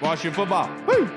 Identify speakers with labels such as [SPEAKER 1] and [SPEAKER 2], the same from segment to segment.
[SPEAKER 1] Washington football. Woo!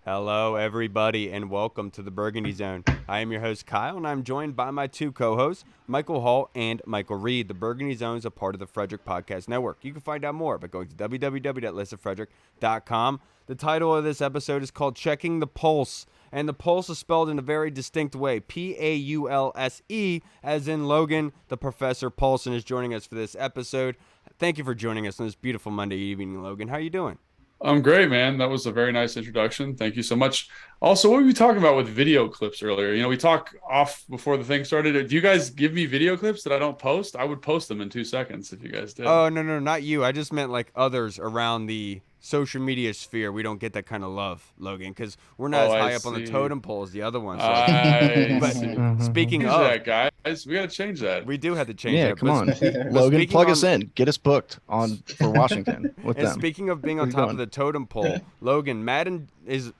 [SPEAKER 1] Hello, everybody, and welcome to the Burgundy Zone. I am your host, Kyle, and I'm joined by my two co-hosts, Michael Hall and Michael Reed. The Burgundy Zone is a part of the Frederick Podcast Network. You can find out more by going to www.listofrederick.com. The title of this episode is called Checking the Pulse, and the pulse is spelled in a very distinct way, P-A-U-L-S-E, as in Logan. The Professor Paulsen is joining us for this episode. Thank you for joining us on this beautiful Monday evening, Logan. How are you doing?
[SPEAKER 2] I'm great, man. That was a very nice introduction. Thank you so much. Also, what were we talking about with video clips earlier? You know, we talked off before the thing started. Do you guys give me video clips that I don't post? I would post them in 2 seconds if you guys did.
[SPEAKER 1] Oh, no, not you. I just meant like others around the social media sphere. We don't get that kind of love, Logan, because we're not as high up on the totem pole as the other ones. But speaking of
[SPEAKER 2] that, guys, we got to change that.
[SPEAKER 1] We do have to change
[SPEAKER 3] that. Yeah, come on. Logan, plug us in. Get us booked for Washington with them.
[SPEAKER 1] Speaking of being on top of the totem pole, Logan, Madden is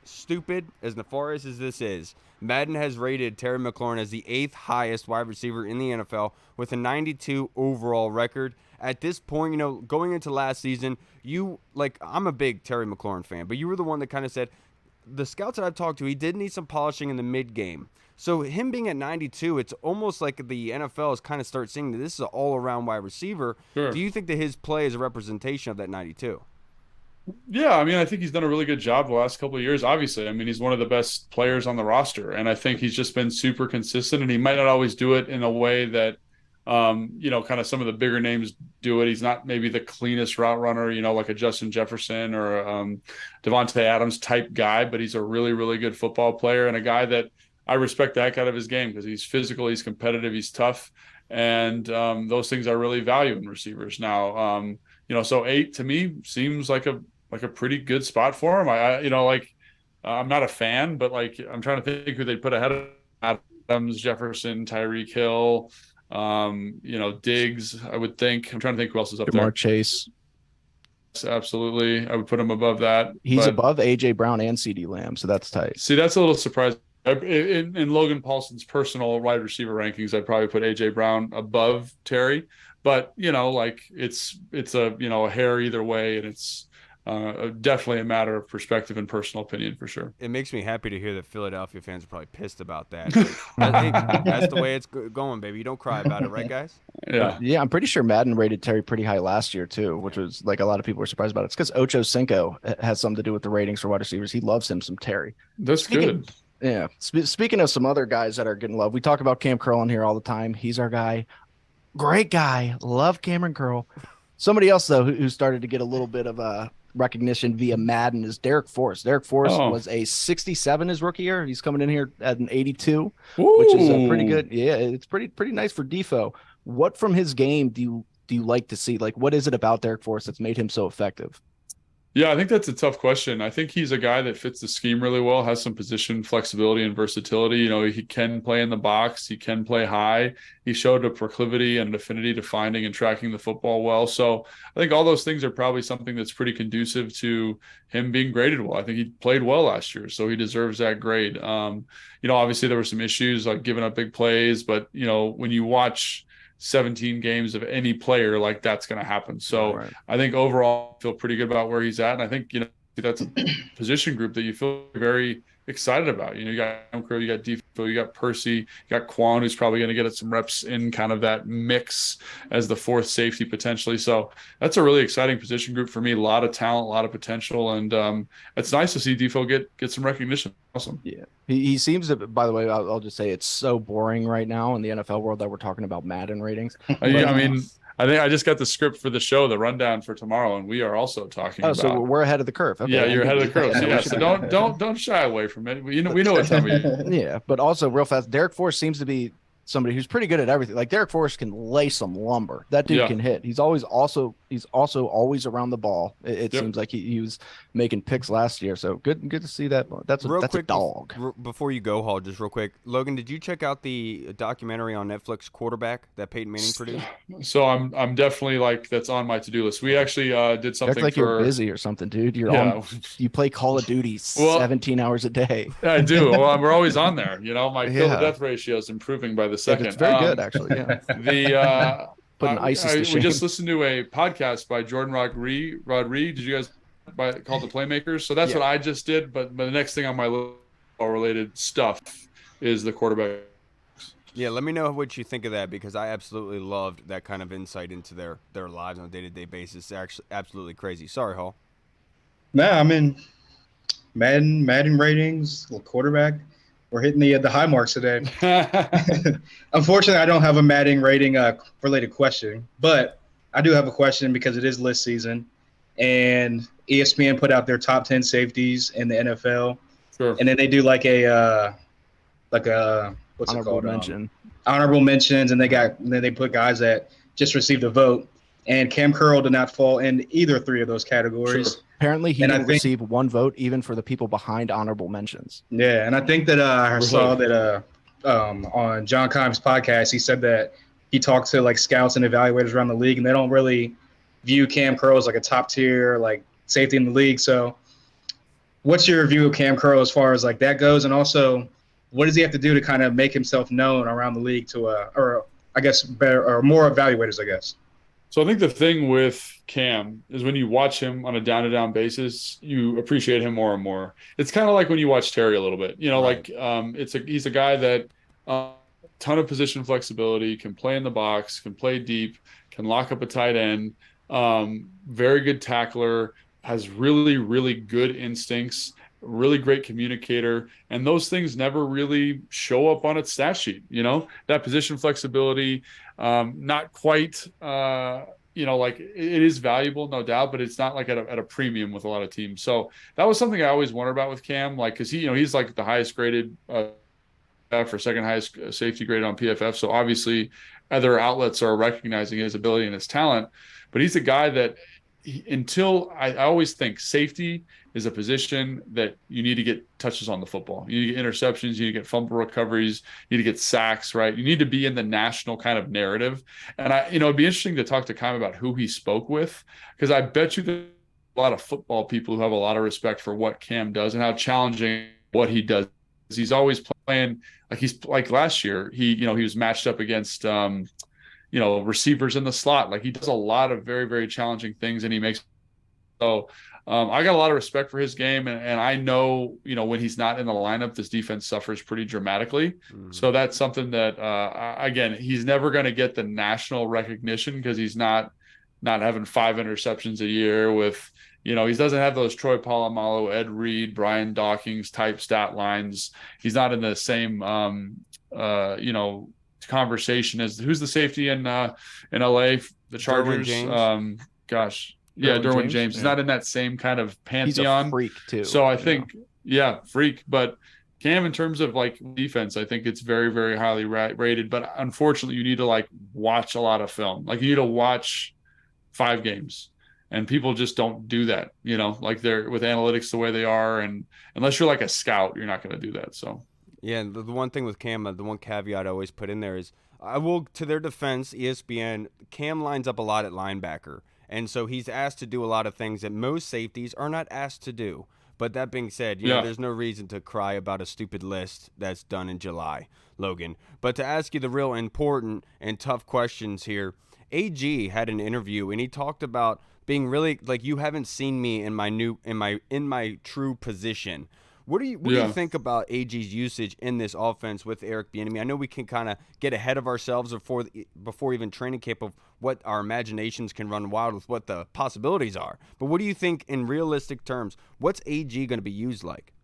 [SPEAKER 1] stupid, as nefarious as this is. Madden has rated Terry McLaurin as the 8th highest wide receiver in the NFL with a 92 overall record. At this point, you know, going into last season, I'm a big Terry McLaurin fan, but you were the one that kind of said, the scouts that I've talked to, he did need some polishing in the mid-game. So him being at 92, it's almost like the NFL is kind of start seeing that this is an all-around wide receiver. Sure. Do you think that his play is a representation of that 92?
[SPEAKER 2] Yeah, I mean, I think he's done a really good job the last couple of years, obviously. I mean, he's one of the best players on the roster, and I think he's just been super consistent, and he might not always do it in a way that, you know, kind of some of the bigger names do it. He's not maybe the cleanest route runner, you know, like a Justin Jefferson or Devontae Adams type guy, but he's a really, really good football player and a guy that I respect that out of his game because he's physical, he's competitive, he's tough, and those things I really value in receivers. Now, you know, so 8 to me seems like a pretty good spot for him. I'm not a fan, but like I'm trying to think who they'd put ahead of Adams, Jefferson, Tyreek Hill. You know, Diggs, I would think. I'm trying to think who else is up there.
[SPEAKER 3] Jamar Chase.
[SPEAKER 2] Absolutely. I would put him above that.
[SPEAKER 3] He's above A.J. Brown and C.D. Lamb, so that's tight.
[SPEAKER 2] See, that's a little surprising. In Logan Paulsen's personal wide receiver rankings, I'd probably put A.J. Brown above Terry. But, you know, like it's a, you know, a hair either way, and it's definitely a matter of perspective and personal opinion for sure.
[SPEAKER 1] It makes me happy to hear that Philadelphia fans are probably pissed about that. That's the way it's going, baby. You don't cry about it, right, guys?
[SPEAKER 3] Yeah, I'm pretty sure Madden rated Terry pretty high last year too, which was like a lot of people were surprised about it. It's because Ocho Cinco has something to do with the ratings for wide receivers. He loves him some Terry.
[SPEAKER 2] That's good.
[SPEAKER 3] Yeah. Speaking of some other guys that are getting love, we talk about Cam Curl on here all the time. He's our guy. Great guy. Love Cameron Curl. Somebody else, though, who started to get a little bit of recognition via Madden is Derek Forrest. Derek Forrest was a 67 his rookie year. He's coming in here at an 82, which is pretty good. Yeah, it's pretty nice for Defo. What from his game do you like to see? Like, what is it about Derek Forrest that's made him so effective?
[SPEAKER 2] Yeah, I think that's a tough question. I think he's a guy that fits the scheme really well, has some position flexibility and versatility. You know, he can play in the box. He can play high. He showed a proclivity and an affinity to finding and tracking the football well. So I think all those things are probably something that's pretty conducive to him being graded well. I think he played well last year, so he deserves that grade. You know, obviously there were some issues like giving up big plays, but, you know, when you watch 17 games of any player, like that's going to happen. So right. I think overall I feel pretty good about where he's at. And I think, you know, that's a position group that you feel very excited about. You know, you got Crow, you got Defo, you got Percy, you got Quan, who's probably going to get some reps in kind of that mix as the fourth safety potentially. So that's a really exciting position group for me. A lot of talent, a lot of potential. And it's nice to see Defo get some recognition. Awesome.
[SPEAKER 3] Yeah. He seems to, by the way, I'll just say it's so boring right now in the NFL world that we're talking about Madden ratings.
[SPEAKER 2] I mean, I think I just got the script for the show, the rundown for tomorrow, and we are also talking about.
[SPEAKER 3] So we're ahead of the curve. Okay.
[SPEAKER 2] Yeah, you're ahead of the curve. So don't shy away from it. We know what time we.
[SPEAKER 3] Yeah, but also real fast, Derek Forrest seems to be somebody who's pretty good at everything. Like Derek Forrest can lay some lumber. That dude can hit. He's also always around the ball. It seems like he was making picks last year. So good to see that. That's a dog.
[SPEAKER 1] Before you go, Hall, just real quick, Logan, did you check out the documentary on Netflix, Quarterback, that Peyton Manning produced?
[SPEAKER 2] So I'm definitely like, that's on my to-do list. We actually did something.
[SPEAKER 3] That's like you're busy or something, dude. You play Call of Duty 17 hours a day.
[SPEAKER 2] I do. Well, we're always on there. My kill to death ratio is improving by the second.
[SPEAKER 3] It's very good, actually. Yeah.
[SPEAKER 2] Putting ISIS to shame. We just listened to a podcast by Jordan Rodriguez. Did you guys called The Playmakers? So that's what I just did. But the next thing on my list related stuff is the quarterback.
[SPEAKER 1] Yeah, let me know what you think of that, because I absolutely loved that kind of insight into their lives on a day-to-day basis. They're actually absolutely crazy. Sorry, Hall.
[SPEAKER 4] Nah, I mean, Madden ratings, quarterback. We're hitting the high marks today. Unfortunately, I don't have a Madden rating related question, but I do have a question because it is list season, and ESPN put out their top 10 safeties in the NFL.
[SPEAKER 2] Sure.
[SPEAKER 4] And then they do like a what's
[SPEAKER 3] honorable
[SPEAKER 4] it called?
[SPEAKER 3] Mention.
[SPEAKER 4] Honorable mentions, and then they put guys that just received a vote. And Cam Curl did not fall in either three of those categories.
[SPEAKER 2] Sure.
[SPEAKER 3] Apparently, he didn't receive one vote, even for the people behind honorable mentions.
[SPEAKER 4] Yeah, and I think that I saw that on John Kimes' podcast, he said that he talked to like scouts and evaluators around the league, and they don't really view Cam Curl as like a top tier like safety in the league. So, what's your view of Cam Curl as far as like that goes, and also what does he have to do to kind of make himself known around the league to or I guess better or more evaluators, I guess.
[SPEAKER 2] So I think the thing with Cam is when you watch him on a down-to-down basis, you appreciate him more and more. It's kind of like when you watch Terry a little bit. Right. He's a guy that ton of position flexibility, can play in the box, can play deep, can lock up a tight end, very good tackler, has really, really good instincts, really great communicator, and those things never really show up on its stat sheet. That position flexibility, not quite, like it is valuable, no doubt, but it's not like at a premium with a lot of teams. So that was something I always wondered about with Cam, like, cause he's like the highest graded, for second highest safety grade on PFF. So obviously other outlets are recognizing his ability and his talent, but he's a guy that I always think safety is a position that you need to get touches on the football. You need to get interceptions, you need to get fumble recoveries, you need to get sacks, right? You need to be in the national kind of narrative. And it'd be interesting to talk to Kyle about who he spoke with, because I bet you there's a lot of football people who have a lot of respect for what Cam does and how challenging what he does. He's always playing like last year, he was matched up against receivers in the slot. Like he does a lot of very, very challenging things, and he makes so. I got a lot of respect for his game, and I know, when he's not in the lineup, this defense suffers pretty dramatically. Mm-hmm. So that's something that, again, he's never going to get the national recognition because he's not having 5 interceptions a year with, he doesn't have those Troy Polamalu, Ed Reed, Brian Dawkins type stat lines. He's not in the same, conversation as who's the safety in LA, the Chargers. Derwin James. He's not in that same kind of pantheon.
[SPEAKER 3] He's a freak too.
[SPEAKER 2] So I think, freak. But Cam, in terms of like defense, I think it's very, very highly rated. But unfortunately, you need to like watch a lot of film. Like you need to watch 5 games, and people just don't do that. Like they're with analytics the way they are, and unless you're like a scout, you're not going to do that. So.
[SPEAKER 1] Yeah, the one thing with Cam, the one caveat I always put in there is, to their defense, ESPN, Cam lines up a lot at linebacker. And so he's asked to do a lot of things that most safeties are not asked to do. But that being said, there's no reason to cry about a stupid list that's done in July, Logan. But to ask you the real important and tough questions here, AG had an interview, and he talked about being really, like, you haven't seen me in my true position. What do you think about AG's usage in this offense with Eric Bieniemy? I know we can kind of get ahead of ourselves before even training camp of what our imaginations can run wild with, what the possibilities are. But what do you think in realistic terms? What's AG going to be used like?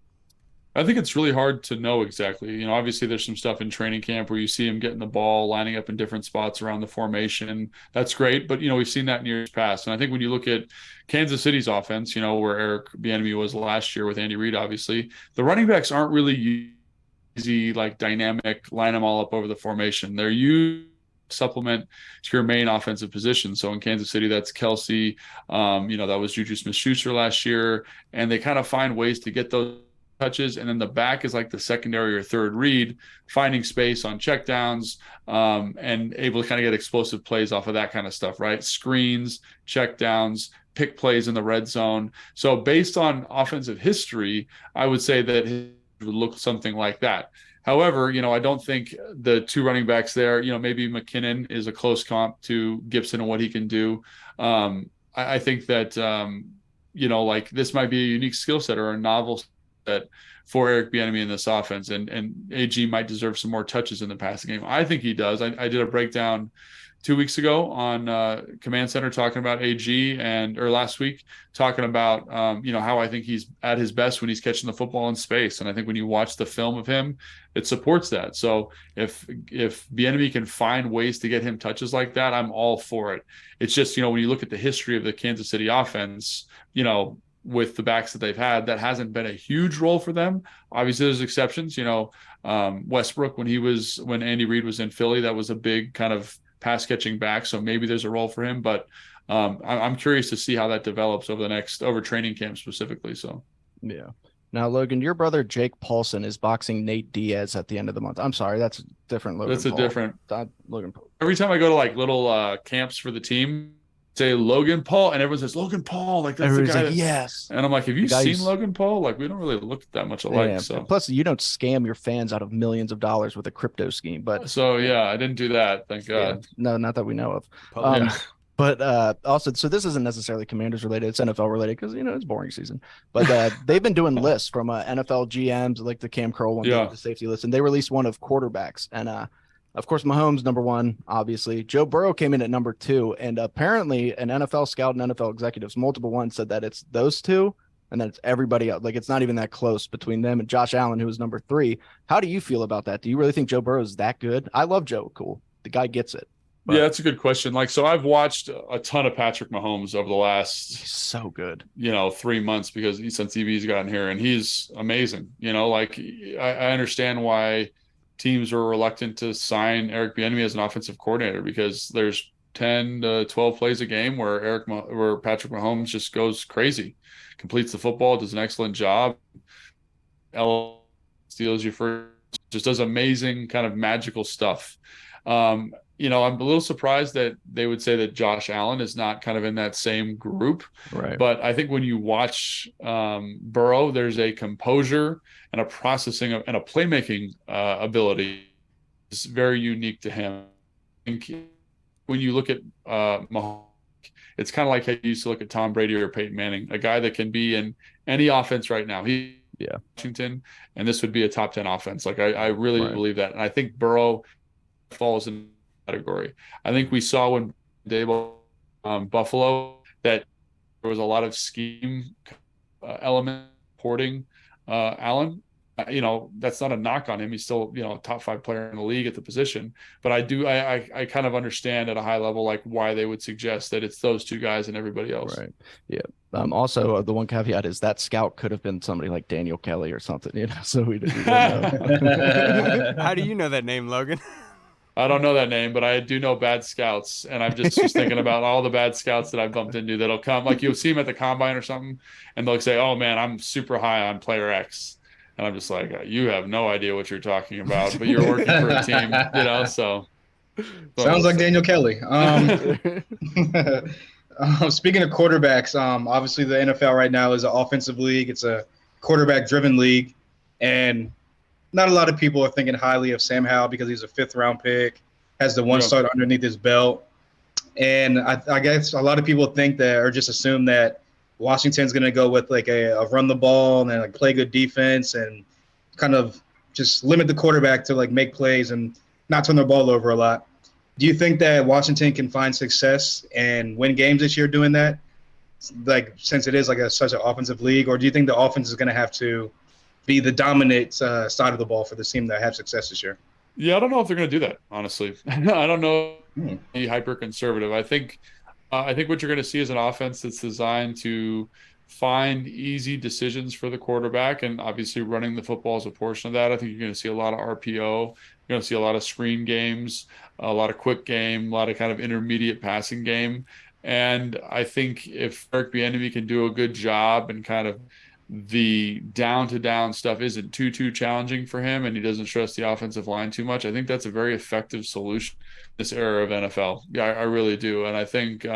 [SPEAKER 2] I think it's really hard to know exactly. Obviously there's some stuff in training camp where you see him getting the ball, lining up in different spots around the formation. That's great. But, we've seen that in years past. And I think when you look at Kansas City's offense, where Eric Bieniemy was last year with Andy Reid, obviously, the running backs aren't really used easy, like dynamic, line them all up over the formation. They're used supplement to your main offensive position. So in Kansas City, that's Kelsey. That was Juju Smith-Schuster last year. And they kind of find ways to get those touches. And then the back is like the secondary or third read, finding space on checkdowns, and able to kind of get explosive plays off of that kind of stuff, right? Screens, checkdowns, pick plays in the red zone. So based on offensive history, I would say that it would look something like that. However, I don't think the two running backs there, maybe McKinnon is a close comp to Gibson and what he can do. I think that, like this might be a unique skill set or a novel set for Eric Bieniemy in this offense. And AG might deserve some more touches in the passing game. I think he does. I did a breakdown 2 weeks ago on Command Center talking about AG or last week talking about, how I think he's at his best when he's catching the football in space. And I think when you watch the film of him, it supports that. So if Bieniemy can find ways to get him touches like that, I'm all for it. It's just, when you look at the history of the Kansas City offense, with the backs that they've had, that hasn't been a huge role for them. Obviously there's exceptions, Westbrook, when Andy Reid was in Philly, that was a big kind of pass catching back. So maybe there's a role for him, but I'm curious to see how that develops over training camp specifically. So,
[SPEAKER 3] yeah. Now, Logan, your brother, Jake Paulsen, is boxing Nate Diaz at the end of the month. I'm sorry. That's different. Logan
[SPEAKER 2] that's a
[SPEAKER 3] Paul.
[SPEAKER 2] different
[SPEAKER 3] Logan Paul.
[SPEAKER 2] Every time I go to like little camps for the team, say Logan Paul, and everyone says Logan Paul, like that's
[SPEAKER 3] Everybody's
[SPEAKER 2] the guy
[SPEAKER 3] like, yes.
[SPEAKER 2] And I'm like, have you seen Logan Paul? Like, we don't really look that much alike.
[SPEAKER 3] Yeah.
[SPEAKER 2] So
[SPEAKER 3] Plus, you don't scam your fans out of millions of dollars with a crypto scheme. But
[SPEAKER 2] so yeah, I didn't do that. Thank God.
[SPEAKER 3] Yeah, no, not that we know of. But also, so this isn't necessarily Commanders related. It's NFL related because it's boring season. But they've been doing lists from NFL GMs, like the Cam Curl one, the safety list, and they released one of quarterbacks. And of course, Mahomes number one, obviously. Joe Burrow came in at number two, and apparently, an NFL scout and NFL executives, multiple ones, said that it's those two, and then it's everybody else. Like it's not even that close between them and Josh Allen, who was number three. How do you feel about that? Do you really think Joe Burrow is that good? I love Joe. Cool, the guy gets it.
[SPEAKER 2] But, yeah, that's a good question. Like, so I've watched a ton of Patrick Mahomes over the last,
[SPEAKER 3] he's so good,
[SPEAKER 2] 3 months because since EV's gotten here, and he's amazing. I understand why teams were reluctant to sign Eric Bieniemy as an offensive coordinator because there's 10 to 12 plays a game where Patrick Mahomes just goes crazy, completes the football, does an excellent job, steals you first, just does amazing kind of magical stuff. I'm a little surprised that they would say that Josh Allen is not kind of in that same group.
[SPEAKER 3] Right.
[SPEAKER 2] But I think when you watch Burrow, there's a composure and a processing and a playmaking ability is very unique to him. I think when you look at Mahomes, it's kind of like how you used to look at Tom Brady or Peyton Manning, a guy that can be in any offense right now. Washington, and this would be a top 10 offense. Like I really believe that. And I think Burrow falls in category. I think we saw when Dable Buffalo that there was a lot of scheme element porting Allen. That's not a knock on him. He's still, a top 5 player in the league at the position. But I kind of understand at a high level, like why they would suggest that it's those two guys and everybody else.
[SPEAKER 3] Right. Yeah. Also, the one caveat is that scout could have been somebody like Daniel Kelly or something, so we didn't know.
[SPEAKER 1] How do you know that name, Logan?
[SPEAKER 2] I don't know that name, but I do know bad scouts. And I'm just thinking about all the bad scouts that I've bumped into that'll come. Like you'll see them at the combine or something, and they'll say, oh, man, I'm super high on player X. And I'm just like, you have no idea what you're talking about, but you're working for a team, so.
[SPEAKER 4] Sounds like Daniel Kelly. Speaking of quarterbacks, obviously the NFL right now is an offensive league. It's a quarterback-driven league. And not a lot of people are thinking highly of Sam Howell because he's a 5th-round pick, has the one start underneath his belt. And I guess a lot of people think that or just assume that Washington's going to go with like a run the ball and then like play good defense and kind of just limit the quarterback to like make plays and not turn the ball over a lot. Do you think that Washington can find success and win games this year doing that? Like since it is like such an offensive league, or do you think the offense is going to have to be the dominant side of the ball for the team that have success this year?
[SPEAKER 2] Yeah, I don't know if they're going to do that, honestly. I don't know. Be hyper conservative. I think what you're going to see is an offense that's designed to find easy decisions for the quarterback, and obviously running the football is a portion of that. I think you're going to see a lot of RPO. You're going to see a lot of screen games, a lot of quick game, a lot of kind of intermediate passing game. And I think if Eric Bieniemy can do a good job and kind of the down to down stuff isn't too challenging for him and he doesn't stress the offensive line too much, I think that's a very effective solution in this era of NFL. Yeah, I really do. And I think,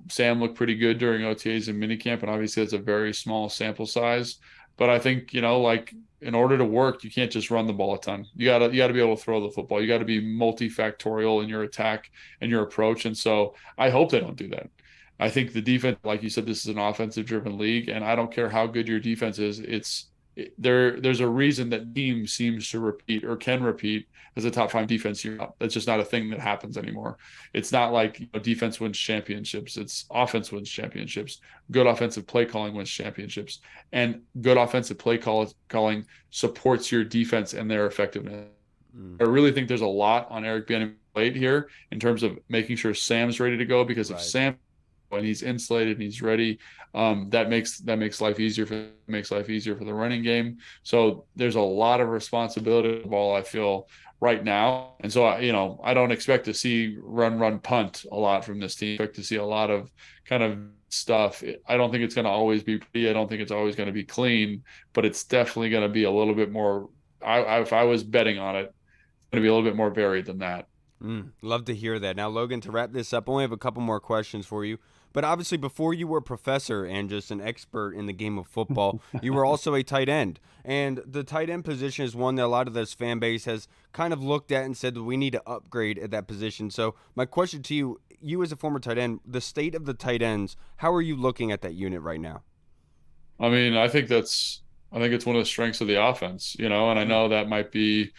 [SPEAKER 2] Sam looked pretty good during OTAs and minicamp, and obviously that's a very small sample size. But I think, like in order to work, you can't just run the ball a ton. You gotta be able to throw the football. You got to be multifactorial in your attack and your approach. And so I hope they don't do that. I think the defense, like you said, this is an offensive driven league, and I don't care how good your defense is. There's a reason that team seems to repeat or can repeat as a top 5 defense. That's just not a thing that happens anymore. It's not like defense wins championships. It's offense wins championships. Good offensive play calling wins championships, and good offensive play calling supports your defense and their effectiveness. I really think there's a lot on Eric Bieniemy's plate here in terms of making sure Sam's ready to go, because if Sam and he's insulated and he's ready, that makes life easier for the running game. So there's a lot of responsibility of the ball, I feel, right now. And so I don't expect to see run punt a lot from this team. I expect to see a lot of kind of stuff. I don't think it's going to always be pretty. I don't think it's always going to be clean, but it's definitely going to be a little bit more. If I was betting on it, it's going to be a little bit more varied than that.
[SPEAKER 1] Love to hear that. Now, Logan, to wrap this up, I only have a couple more questions for you. But obviously, before you were a professor and just an expert in the game of football, you were also a tight end. And the tight end position is one that a lot of this fan base has kind of looked at and said that we need to upgrade at that position. So my question to you as a former tight end, the state of the tight ends, how are you looking at that unit right now?
[SPEAKER 2] I mean, I think it's one of the strengths of the offense, and I know that might be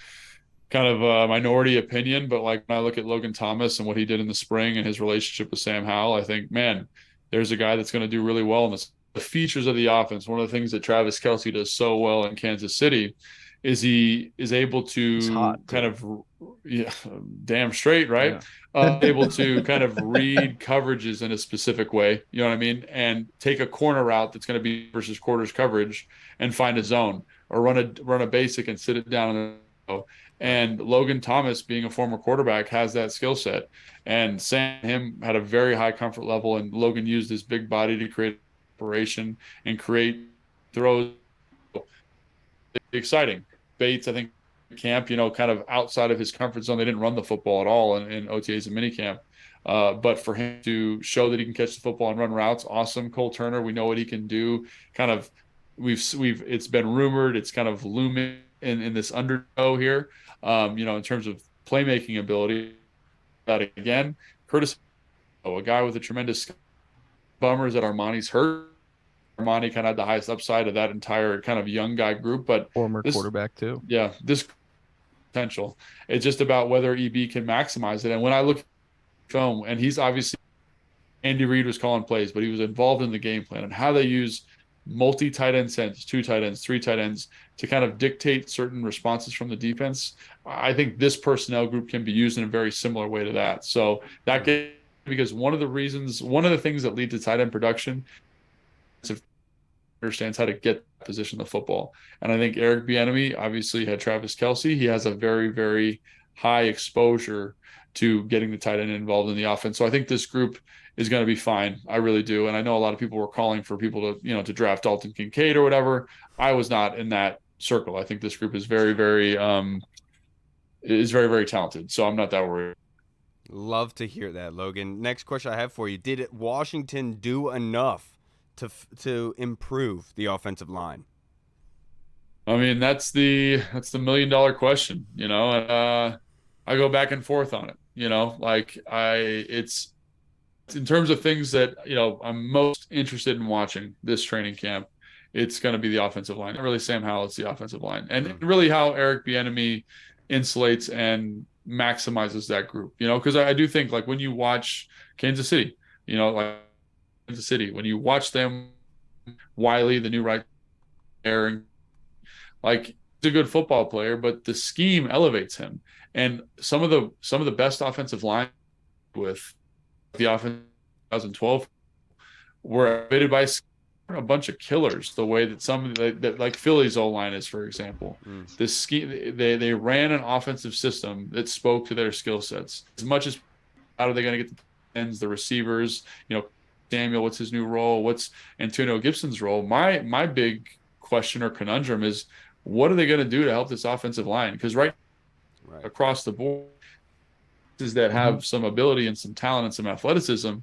[SPEAKER 2] kind of a minority opinion, but like when I look at Logan Thomas and what he did in the spring and his relationship with Sam Howell, I think, man, there's a guy that's going to do really well in this. The features of the offense, one of the things that Travis Kelce does so well in Kansas City is he is able to damn straight, right? Yeah. Able to kind of read coverages in a specific way, you know what I mean? And take a corner route that's going to be versus quarters coverage and find a zone, or run a basic and sit it down. And Logan Thomas, being a former quarterback, has that skill set. And Sam had a very high comfort level, and Logan used his big body to create separation and create throws. Exciting. Bates, I think, camp, kind of outside of his comfort zone. They didn't run the football at all in OTAs and minicamp. But for him to show that he can catch the football and run routes, awesome. Cole Turner, we know what he can do. Kind of, it's been rumored, it's kind of looming in this undertow here, in terms of playmaking ability. That again, Curtis, a guy with a tremendous bummers that Armani's hurt. Armani kind of had the highest upside of that entire kind of young guy group, but
[SPEAKER 3] former quarterback too.
[SPEAKER 2] Yeah, this potential. It's just about whether EB can maximize it. And when I look at film, and he's obviously, Andy Reid was calling plays, but he was involved in the game plan and how they use multi-tight end sets, 2 tight ends, 3 tight ends to kind of dictate certain responses from the defense. I think this personnel group can be used in a very similar way to that. So that because one of the things that lead to tight end production is understands how to get position the football. And I think Eric Bieniemy obviously had Travis Kelce. He has a very, very high exposure to getting the tight end involved in the offense. So I think this group is going to be fine. I really do. And I know a lot of people were calling for people to, to draft Dalton Kincaid or whatever. I was not in that circle. I think this group is very, very, very, very talented. So I'm not that worried.
[SPEAKER 1] Love to hear that, Logan. Next question I have for you. Did Washington do enough to improve the offensive line?
[SPEAKER 2] I mean, that's the $1 million question, and I go back and forth on it, it's in terms of things that, I'm most interested in watching this training camp. It's going to be the offensive line. Not really Sam Howell, it's the offensive line. And really how Eric Bieniemy insulates and maximizes that group, because I do think, like, when you watch Kansas City, when you watch them, Wiley, the new right there, like, he's a good football player, but the scheme elevates him. And some of the best offensive line with the offense 2012 were elevated by a bunch of killers the way that some that like Philly's O-line is, for example. This scheme, they ran an offensive system that spoke to their skill sets. As much as how are they going to get the ends, the receivers, Samuel, what's his new role? What's Antonio Gibson's role? My big question or conundrum is, what are they going to do to help this offensive line? Because right across the board, is that have some ability and some talent and some athleticism.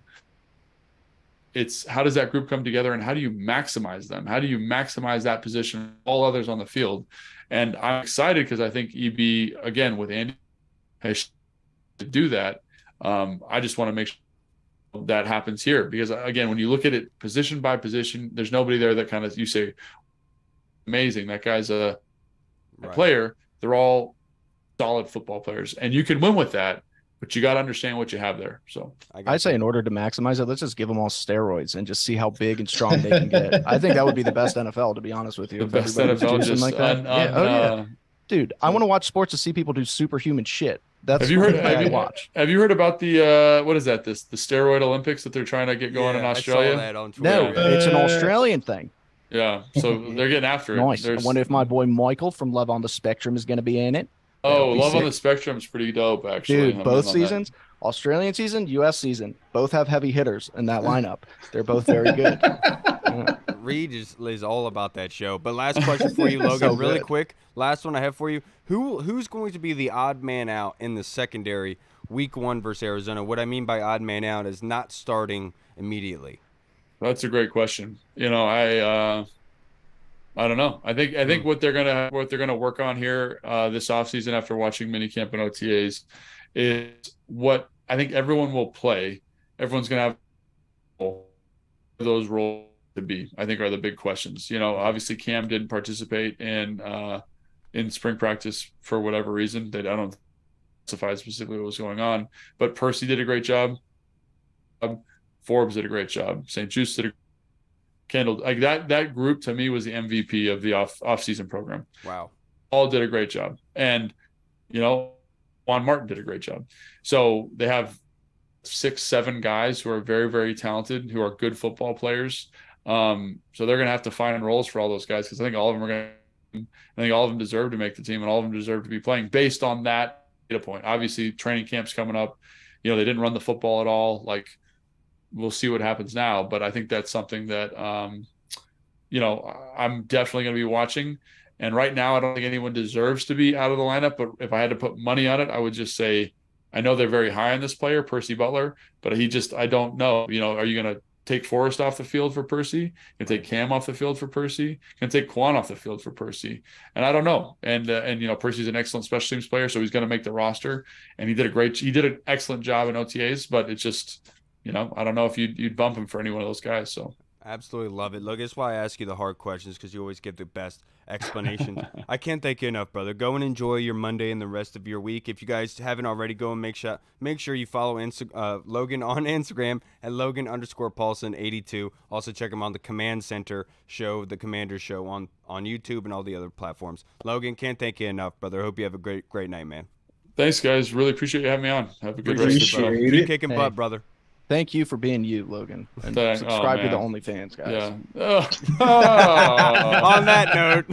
[SPEAKER 2] It's how does that group come together and how do you maximize them? How do you maximize that position, all others on the field? And I'm excited because I think EB, again, with Andy, has to do that. I just want to make sure that happens here because, again, when you look at it position by position, there's nobody there that kind of, you say, amazing, that guy's a player. They're all solid football players. And you can win with that. But you got to understand what you have there. So
[SPEAKER 3] I say in order to maximize it, let's just give them all steroids and just see how big and strong they can get. I think that would be the best NFL, to be honest with you.
[SPEAKER 2] The best NFL, just like that.
[SPEAKER 3] Dude, I want to watch sports to see people do superhuman shit. That's
[SPEAKER 2] have you heard about the what is that? The steroid Olympics that they're trying to get going in Australia?
[SPEAKER 1] I saw that on Twitter.
[SPEAKER 3] No, it's an Australian thing.
[SPEAKER 2] Yeah, so they're getting after it.
[SPEAKER 3] Nice. I wonder if my boy Michael from Love on the Spectrum is going to be in it.
[SPEAKER 2] Oh, Love on the Spectrum is pretty dope, actually.
[SPEAKER 3] Dude, both seasons, Australian season, U.S. season, both have heavy hitters in that lineup. They're both very good.
[SPEAKER 1] Reed is all about that show. But last question for you, Logan, really quick. Last one I have for you. Who's going to be the odd man out in the secondary week 1 versus Arizona? What I mean by odd man out is not starting immediately.
[SPEAKER 2] That's a great question. I don't know. I think what they're gonna work on here this offseason after watching minicamp and OTAs is what I think everyone will play. Everyone's gonna have those roles to be. I think are the big questions. Obviously Cam didn't participate in spring practice for whatever reason. I don't specify specifically what was going on, but Percy did a great job. Forbes did a great job. St. Juice did a Kendall, like that group to me was the MVP of the off-season program.
[SPEAKER 1] Wow.
[SPEAKER 2] All did a great job. And, Juan Martin did a great job. So they have 6-7 guys who are very, very talented, who are good football players. So they're going to have to find roles for all those guys because I think all of them deserve to make the team and all of them deserve to be playing based on that data point. Obviously, training camp's coming up. They didn't run the football at all. We'll see what happens now, but I think that's something that, I'm definitely going to be watching. And right now, I don't think anyone deserves to be out of the lineup, but if I had to put money on it, I would just say, I know they're very high on this player, Percy Butler, but I don't know, are you going to take Forrest off the field for Percy? Can take Cam off the field for Percy? Can take Quan off the field for Percy? And I don't know. And Percy's an excellent special teams player, so he's going to make the roster. And he did an excellent job in OTAs, but it's just, I don't know if you'd bump him for any one of those guys. So
[SPEAKER 1] absolutely love it. Look, that's why I ask you the hard questions because you always give the best explanations. I can't thank you enough, brother. Go and enjoy your Monday and the rest of your week. If you guys haven't already, go and make sure you follow Logan on Instagram at Logan_Paulsen82. Also check him on the Command Center show, the Commander Show on YouTube and all the other platforms. Logan, can't thank you enough, brother. Hope you have a great night, man.
[SPEAKER 2] Thanks, guys. Really appreciate you having me on. Have a good
[SPEAKER 1] rest
[SPEAKER 2] of the
[SPEAKER 1] day. Keep kicking butt, brother.
[SPEAKER 3] Thank you for being you, Logan. And subscribe to the OnlyFans, guys.
[SPEAKER 2] Yeah.
[SPEAKER 1] On that note,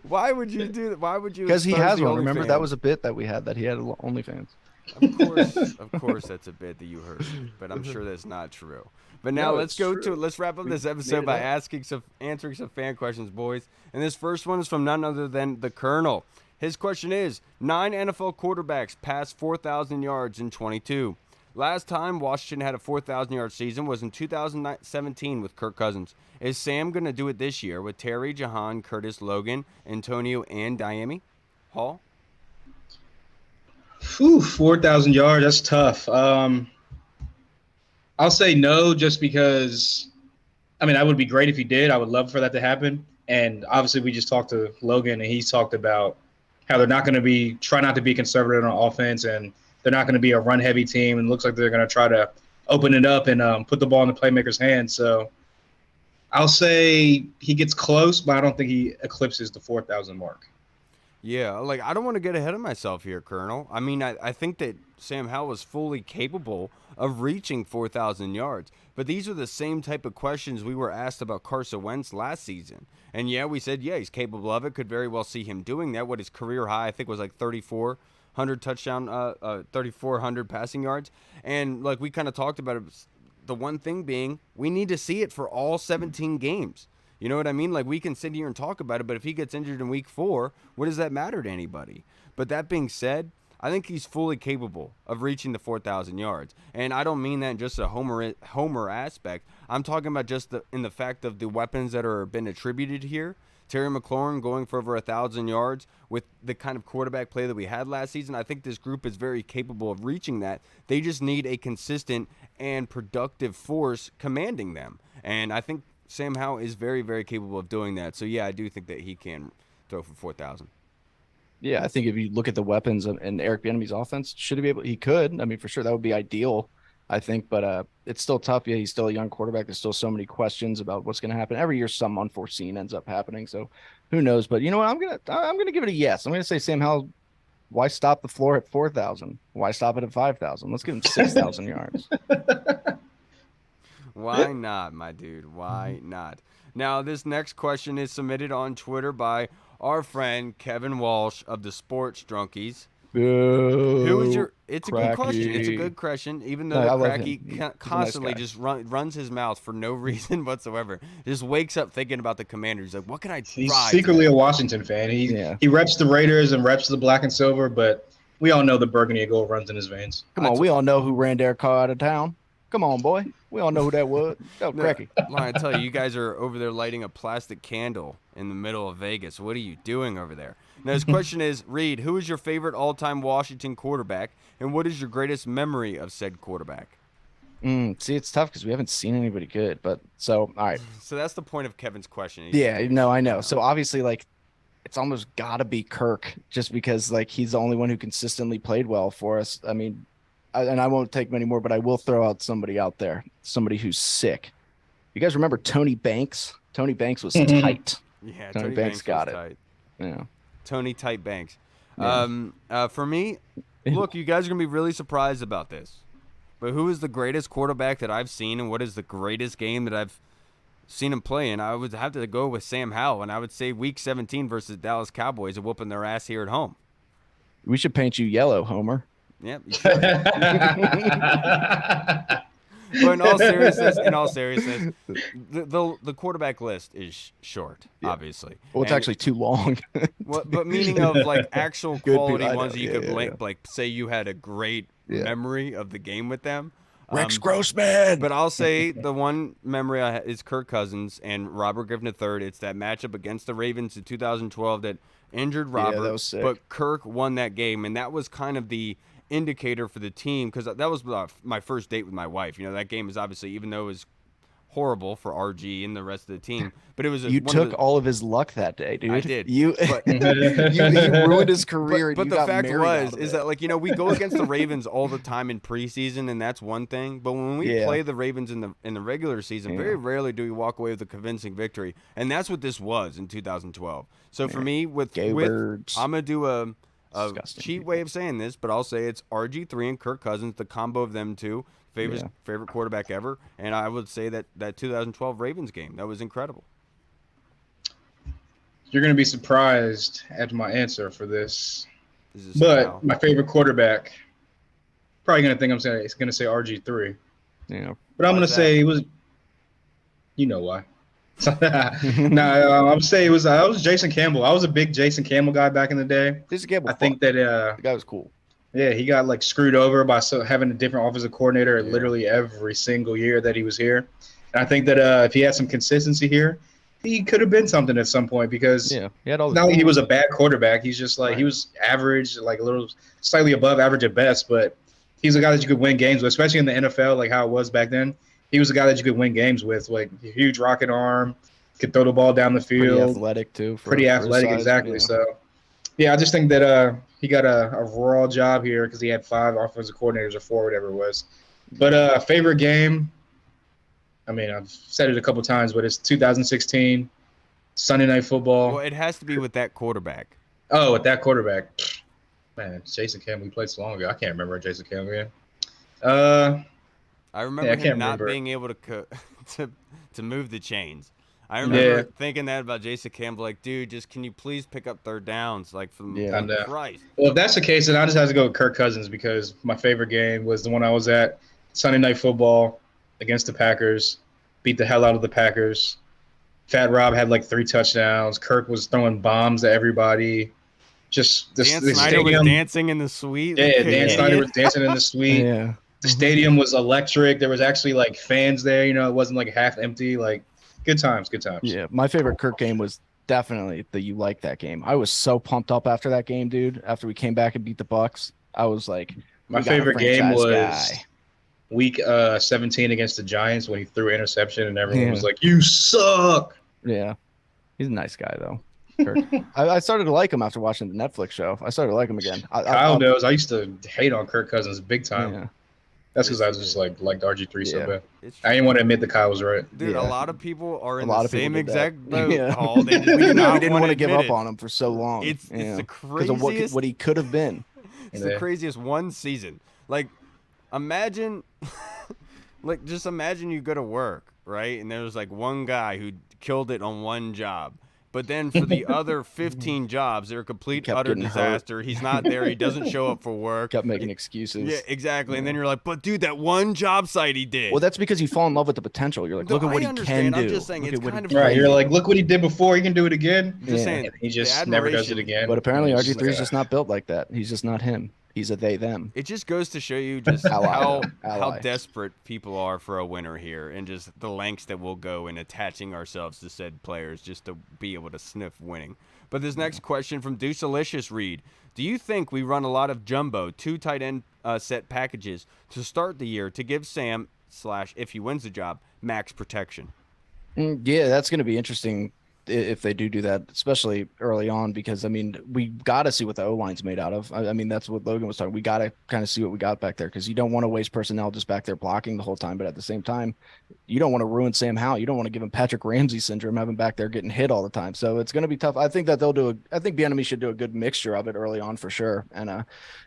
[SPEAKER 1] why would you do that? Why would you?
[SPEAKER 3] Because he has one. Remember, that was a bit that we had that he had OnlyFans.
[SPEAKER 1] Of course, that's a bit that you heard, but I'm sure that's not true. But now let's wrap up this episode by answering some fan questions, boys. And this first one is from none other than the Colonel. His question is, 9 NFL quarterbacks passed 4,000 yards in 22. Last time Washington had a 4,000-yard season was in 2017 with Kirk Cousins. Is Sam going to do it this year with Terry, Jahan, Curtis, Logan, Antonio, and Diami? Hall?
[SPEAKER 4] 4,000 yards, that's tough. I'll say no just because, that would be great if he did. I would love for that to happen. And obviously we just talked to Logan, and he's talked about how they're not going to try not to be conservative on offense, and they're not going to be a run-heavy team, and it looks like they're going to try to open it up and put the ball in the playmaker's hands. So I'll say he gets close, but I don't think he eclipses the 4,000 mark.
[SPEAKER 1] Yeah, like I don't want to get ahead of myself here, Colonel. I mean, I think that Sam Howell is fully capable of reaching 4,000 yards. But these are the same type of questions we were asked about Carson Wentz last season. And yeah, we said, yeah, he's capable of it. Could very well see him doing that. What his career high, I think, was like 3,400 touchdown, 3,400 passing yards. And like we kind of talked about it, the one thing being, we need to see it for all 17 games. You know what I mean? Like, we can sit here and talk about it, but if he gets injured in week 4, what does that matter to anybody? But that being said, I think he's fully capable of reaching the 4,000 yards. And I don't mean that in just a homer aspect. I'm talking about just in the fact of the weapons that are been attributed here. Terry McLaurin going for over 1,000 yards with the kind of quarterback play that we had last season. I think this group is very capable of reaching that. They just need a consistent and productive force commanding them. And I think Sam Howell is very, very capable of doing that. So, yeah, I do think that he can throw for 4,000.
[SPEAKER 3] Yeah, I think if you look at the weapons in Eric Bieniemy's offense, should he be able? He could. I mean, for sure, that would be ideal, I think. But it's still tough. Yeah, he's still a young quarterback. There's still so many questions about what's going to happen. Every year, some unforeseen ends up happening. So, who knows? But you know what? I'm gonna give it a yes. I'm gonna say Sam Howell. Why stop the floor at 4,000? Why stop it at 5,000? Let's give him 6,000 yards.
[SPEAKER 1] Why not, my dude? Why not? Now, this next question is submitted on Twitter by our friend Kevin Walsh of the Sports Drunkies. Who is your? It's a good question. It's a good question. Even though Cracky constantly just runs his mouth for no reason whatsoever, just wakes up thinking about the Commanders. Like, what can I try?
[SPEAKER 4] He's secretly a Washington fan. He reps the Raiders and reps the black and silver, but we all know the Burgundy and gold runs in his veins.
[SPEAKER 3] Come on, we all know who ran Derek Carr out of town. Come on, boy. We all know who that was. That was Cracky.
[SPEAKER 1] I tell you guys are over there lighting a plastic candle in the middle of Vegas. What are you doing over there? Now, his question is, Reed, who is your favorite all-time Washington quarterback, and what is your greatest memory of said quarterback?
[SPEAKER 3] See, it's tough because we haven't seen anybody good. But so, all right.
[SPEAKER 1] So that's the point of Kevin's question.
[SPEAKER 3] I know. So obviously, like, it's almost got to be Kirk just because, like, he's the only one who consistently played well for us. I mean, I won't take many more, but I will throw out somebody out there, somebody who's sick. You guys remember Tony Banks? Tony Banks was tight.
[SPEAKER 1] Yeah,
[SPEAKER 3] Tony Banks got it.
[SPEAKER 1] Tight.
[SPEAKER 3] Yeah.
[SPEAKER 1] Tony Tight Banks.
[SPEAKER 3] Yeah.
[SPEAKER 1] For me, look, you guys are going to be really surprised about this. But who is the greatest quarterback that I've seen, and what is the greatest game that I've seen him play? And I would have to go with Sam Howell, and I would say Week 17 versus Dallas Cowboys are whooping their ass here at home.
[SPEAKER 3] We should paint you yellow, Homer.
[SPEAKER 1] Yep. You should. But in all seriousness, the quarterback list is short, obviously.
[SPEAKER 3] Well, it's actually too long.
[SPEAKER 1] But meaning of like actual quality ones that you could like say you had a great memory of the game with them.
[SPEAKER 3] Rex Grossman.
[SPEAKER 1] But I'll say the one memory I is Kirk Cousins and Robert Griffin III. It's that matchup against the Ravens in 2012 that injured Robert.
[SPEAKER 3] Yeah, that was sick.
[SPEAKER 1] But Kirk won that game, and that was kind of the indicator for the team because that was my first date with my wife. You know, that game is obviously, even though it was horrible for RG and the rest of the team, but it was
[SPEAKER 3] you took all of his luck that day, dude.
[SPEAKER 1] I did.
[SPEAKER 3] You ruined his career.
[SPEAKER 1] But the fact is that, like, you know, we go against the Ravens all the time in preseason, and that's one thing. But when we play the Ravens in the regular season, very rarely do we walk away with a convincing victory, and that's what this was in 2012. So for me, with I'm gonna do a cheat way of saying this, but I'll say it's RG3 and Kirk Cousins, the combo of them two, favorite quarterback ever, and I would say that 2012 Ravens game, that was incredible.
[SPEAKER 4] You're going to be surprised at my answer for this, but my favorite quarterback, probably going to think it's going to say RG3.
[SPEAKER 3] Yeah,
[SPEAKER 4] but I'm going to say it was, you know why. I'm gonna say it was Jason Campbell. I was a big Jason Campbell guy back in the day.
[SPEAKER 3] Jason Campbell,
[SPEAKER 4] I think that
[SPEAKER 3] the guy was cool.
[SPEAKER 4] Yeah, he got like screwed over by having a different offensive coordinator literally every single year that he was here. And I think that if he had some consistency here, he could have been something at some point because
[SPEAKER 3] he had all
[SPEAKER 4] not like he was a bad quarterback. He's just like he was average, like a little slightly above average at best, but he's a guy that you could win games with, especially in the NFL, like how it was back then. He was a guy that you could win games with, like a huge rocket arm, could throw the ball down the field.
[SPEAKER 3] Pretty athletic, too.
[SPEAKER 4] Pretty athletic, exactly. Yeah. So, I just think that he got a raw job here because he had 5 offensive coordinators or 4, whatever it was. But favorite game, I mean, I've said it a couple times, but it's 2016, Sunday Night Football.
[SPEAKER 1] Well, it has to be with that quarterback.
[SPEAKER 4] Oh, with that quarterback, man, Jason Campbell. We played so long ago. I can't remember Jason Campbell. Yeah.
[SPEAKER 1] I remember
[SPEAKER 4] I can't
[SPEAKER 1] him not
[SPEAKER 4] remember.
[SPEAKER 1] being able to move the chains. I
[SPEAKER 4] Yeah.
[SPEAKER 1] remember thinking that about Jason Campbell, like, dude, just can you please pick up third downs, like from
[SPEAKER 3] Yeah.
[SPEAKER 4] I know.
[SPEAKER 1] Christ.
[SPEAKER 4] Well, if that's the case, then I just have to go with Kirk Cousins because my favorite game was the one I was at, Sunday Night Football against the Packers. Beat the hell out of the Packers. Fat Rob had like 3 touchdowns. Kirk was throwing bombs at everybody. Just the
[SPEAKER 1] Dan Snyder
[SPEAKER 4] stadium.
[SPEAKER 1] was dancing in the suite.
[SPEAKER 4] Yeah,
[SPEAKER 1] like an
[SPEAKER 4] Dan Snyder
[SPEAKER 1] idiot.
[SPEAKER 4] was dancing in the suite.
[SPEAKER 3] Yeah.
[SPEAKER 4] The stadium was electric. There was actually like fans there. You know, it wasn't like half empty. Like good times, good times.
[SPEAKER 3] Yeah. My favorite Kirk game was definitely the You Like That game. I was so pumped up after that game, dude. After we came back and beat the Bucks, I was like,
[SPEAKER 4] My
[SPEAKER 3] we got a
[SPEAKER 4] favorite game
[SPEAKER 3] franchise
[SPEAKER 4] was
[SPEAKER 3] guy.
[SPEAKER 4] week 17 against the Giants when he threw an interception and everyone was
[SPEAKER 3] Yeah.
[SPEAKER 4] like, "You suck."
[SPEAKER 3] Yeah. He's a nice guy, though. Kirk. I started to like him after watching the Netflix show. I started to like him again.
[SPEAKER 4] Kyle knows I used to hate on Kirk Cousins big time.
[SPEAKER 3] Yeah.
[SPEAKER 4] That's because I was just liked RG3 so
[SPEAKER 3] Yeah.
[SPEAKER 4] bad.
[SPEAKER 1] It's
[SPEAKER 4] I didn't want to admit that Kyle was right.
[SPEAKER 1] Dude,
[SPEAKER 3] Yeah.
[SPEAKER 1] a lot of people are in
[SPEAKER 3] A lot
[SPEAKER 1] the
[SPEAKER 3] of people
[SPEAKER 1] same
[SPEAKER 3] did that.
[SPEAKER 1] exact boat.
[SPEAKER 3] Yeah.
[SPEAKER 1] Paul. They just
[SPEAKER 3] we
[SPEAKER 1] do
[SPEAKER 3] didn't,
[SPEAKER 1] not
[SPEAKER 3] we didn't want to give
[SPEAKER 1] admit
[SPEAKER 3] up
[SPEAKER 1] it.
[SPEAKER 3] on him for so long.
[SPEAKER 1] It's the
[SPEAKER 3] Because of
[SPEAKER 1] craziest.
[SPEAKER 3] what he could have been.
[SPEAKER 1] It's the
[SPEAKER 4] Yeah.
[SPEAKER 1] craziest one season. Like, imagine, like, just imagine you go to work, right? And there's like one guy who killed it on one job. But then for the other 15 jobs, they're a complete,
[SPEAKER 3] Kept
[SPEAKER 1] utter
[SPEAKER 3] getting hurt.
[SPEAKER 1] disaster. He's not there. He doesn't show up for work.
[SPEAKER 3] Kept making excuses.
[SPEAKER 1] Yeah, exactly. And then you're like, but dude, that one job site he did.
[SPEAKER 3] Well, that's because you fall in love with the potential. You're like,
[SPEAKER 1] No,
[SPEAKER 3] look at what
[SPEAKER 1] I
[SPEAKER 3] he
[SPEAKER 1] understand.
[SPEAKER 3] can
[SPEAKER 1] I'm
[SPEAKER 3] do.
[SPEAKER 1] just saying
[SPEAKER 3] Look
[SPEAKER 1] it's
[SPEAKER 3] at what
[SPEAKER 1] kind
[SPEAKER 3] he
[SPEAKER 1] of
[SPEAKER 3] can
[SPEAKER 4] Right.
[SPEAKER 3] do.
[SPEAKER 4] You're like, look what he did before. He can do it again.
[SPEAKER 1] Just
[SPEAKER 3] Yeah.
[SPEAKER 1] saying.
[SPEAKER 4] And he
[SPEAKER 1] the
[SPEAKER 4] just never does it
[SPEAKER 1] admiration.
[SPEAKER 4] again.
[SPEAKER 3] But apparently
[SPEAKER 4] It's
[SPEAKER 3] RG3 is
[SPEAKER 4] like,
[SPEAKER 3] just not built like that. He's just not him. He's a they them.
[SPEAKER 1] It just goes to show you just
[SPEAKER 3] Ally.
[SPEAKER 1] how desperate people are for a winner here, and just the lengths that we'll go in attaching ourselves to said players just to be able to sniff winning. But this next question from Deucelicious read: do you think we run a lot of jumbo 2 tight end set packages to start the year to give Sam / if he wins the job max protection?
[SPEAKER 3] Yeah, that's going to be interesting if they do that, especially early on, because I mean, we got to see what the O-line's made out of. I mean, that's what Logan was talking. We got to kind of see what we got back there, because you don't want to waste personnel just back there blocking the whole time. But at the same time, you don't want to ruin Sam Howell. You don't want to give him Patrick Ramsey syndrome, have him back there getting hit all the time. So it's going to be tough. I think that I think Bieniemy should do a good mixture of it early on for sure. And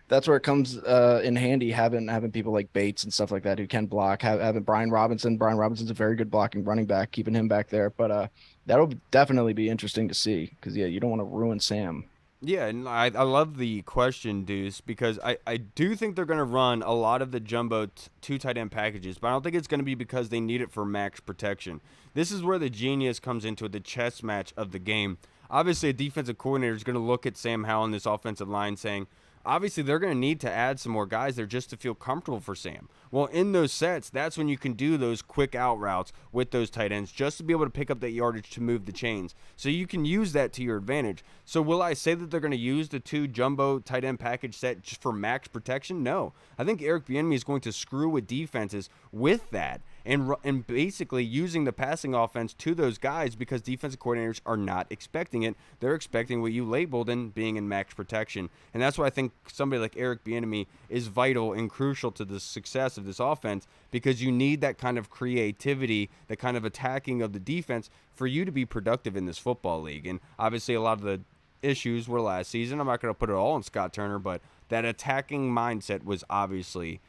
[SPEAKER 3] that's where it comes in handy, having people like Bates and stuff like that who can block, having Brian Robinson. Brian Robinson's a very good blocking running back, keeping him back there. But that'll definitely be interesting to see, because yeah, you don't want to ruin Sam.
[SPEAKER 1] Yeah, and I love the question, Deuce, because I do think they're going to run a lot of the jumbo 2 tight end packages, but I don't think it's going to be because they need it for max protection. This is where the genius comes into it, the chess match of the game. Obviously, a defensive coordinator is going to look at Sam Howell and this offensive line saying, obviously, they're going to need to add some more guys there just to feel comfortable for Sam. Well, in those sets, that's when you can do those quick out routes with those tight ends just to be able to pick up that yardage to move the chains. So you can use that to your advantage. So will I say that they're going to use the 2 jumbo tight end package set just for max protection? No. I think Eric Bieniemy is going to screw with defenses with that, and basically using the passing offense to those guys, because defensive coordinators are not expecting it. They're expecting what you labeled in being in max protection. And that's why I think somebody like Eric Bieniemy is vital and crucial to the success of this offense, because you need that kind of creativity, that kind of attacking of the defense for you to be productive in this football league. And obviously a lot of the issues were last season. I'm not going to put it all on Scott Turner, but that attacking mindset was obviously